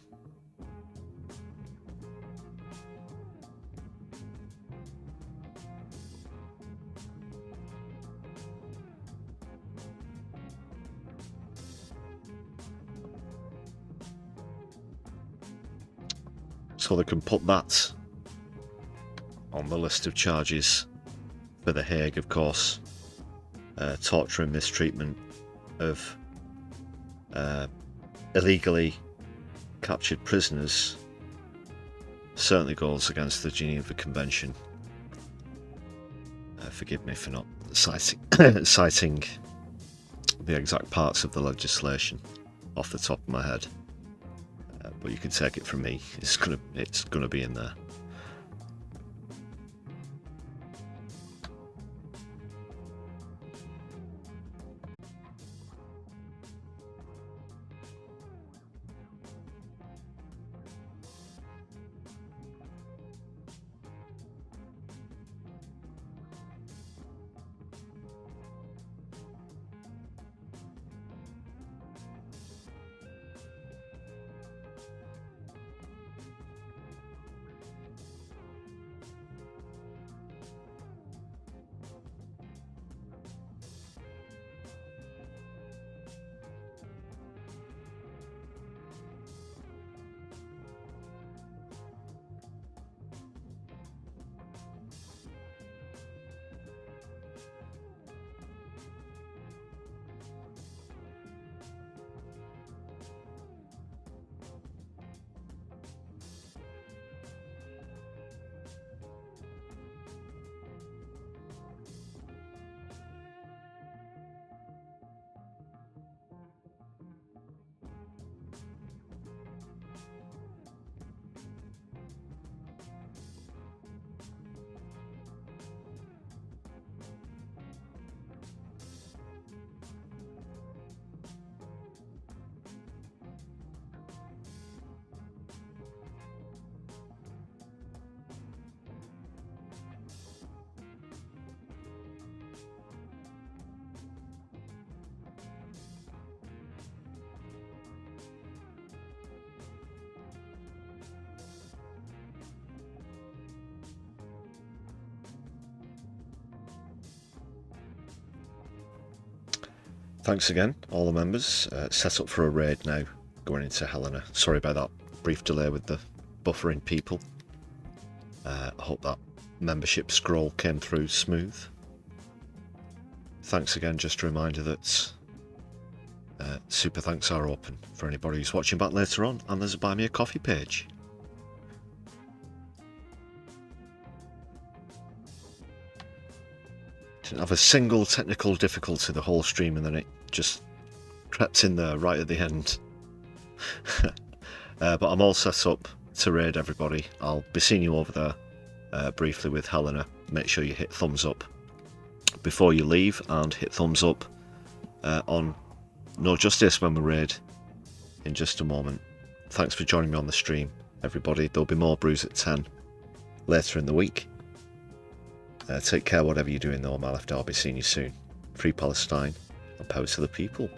So they can put that on the list of charges for The Hague, of course. Torture and mistreatment of illegally captured prisoners certainly goes against the Geneva Convention. Forgive me for not citing the exact parts of the legislation off the top of my head. But you can take it from me, it's gonna be in there. Thanks again, all the members. Set up for a raid now, going into Helena. Sorry about that brief delay with the buffering people. I hope that membership scroll came through smooth. Thanks again, just a reminder that super thanks are open for anybody who's watching back later on, and there's a Buy Me a Coffee page. Didn't have a single technical difficulty the whole stream, and then it just crept in there right at the end. But I'm all set up to raid everybody. I'll be seeing you over there briefly with Helena. Make sure you hit thumbs up before you leave, and hit thumbs up on No Justice when we raid in just a moment. Thanks for joining me on the stream, everybody. There'll be more Brews at 10 later in the week. Take care whatever you're doing though, my left. I'll be seeing you soon. Free Palestine and power to the people.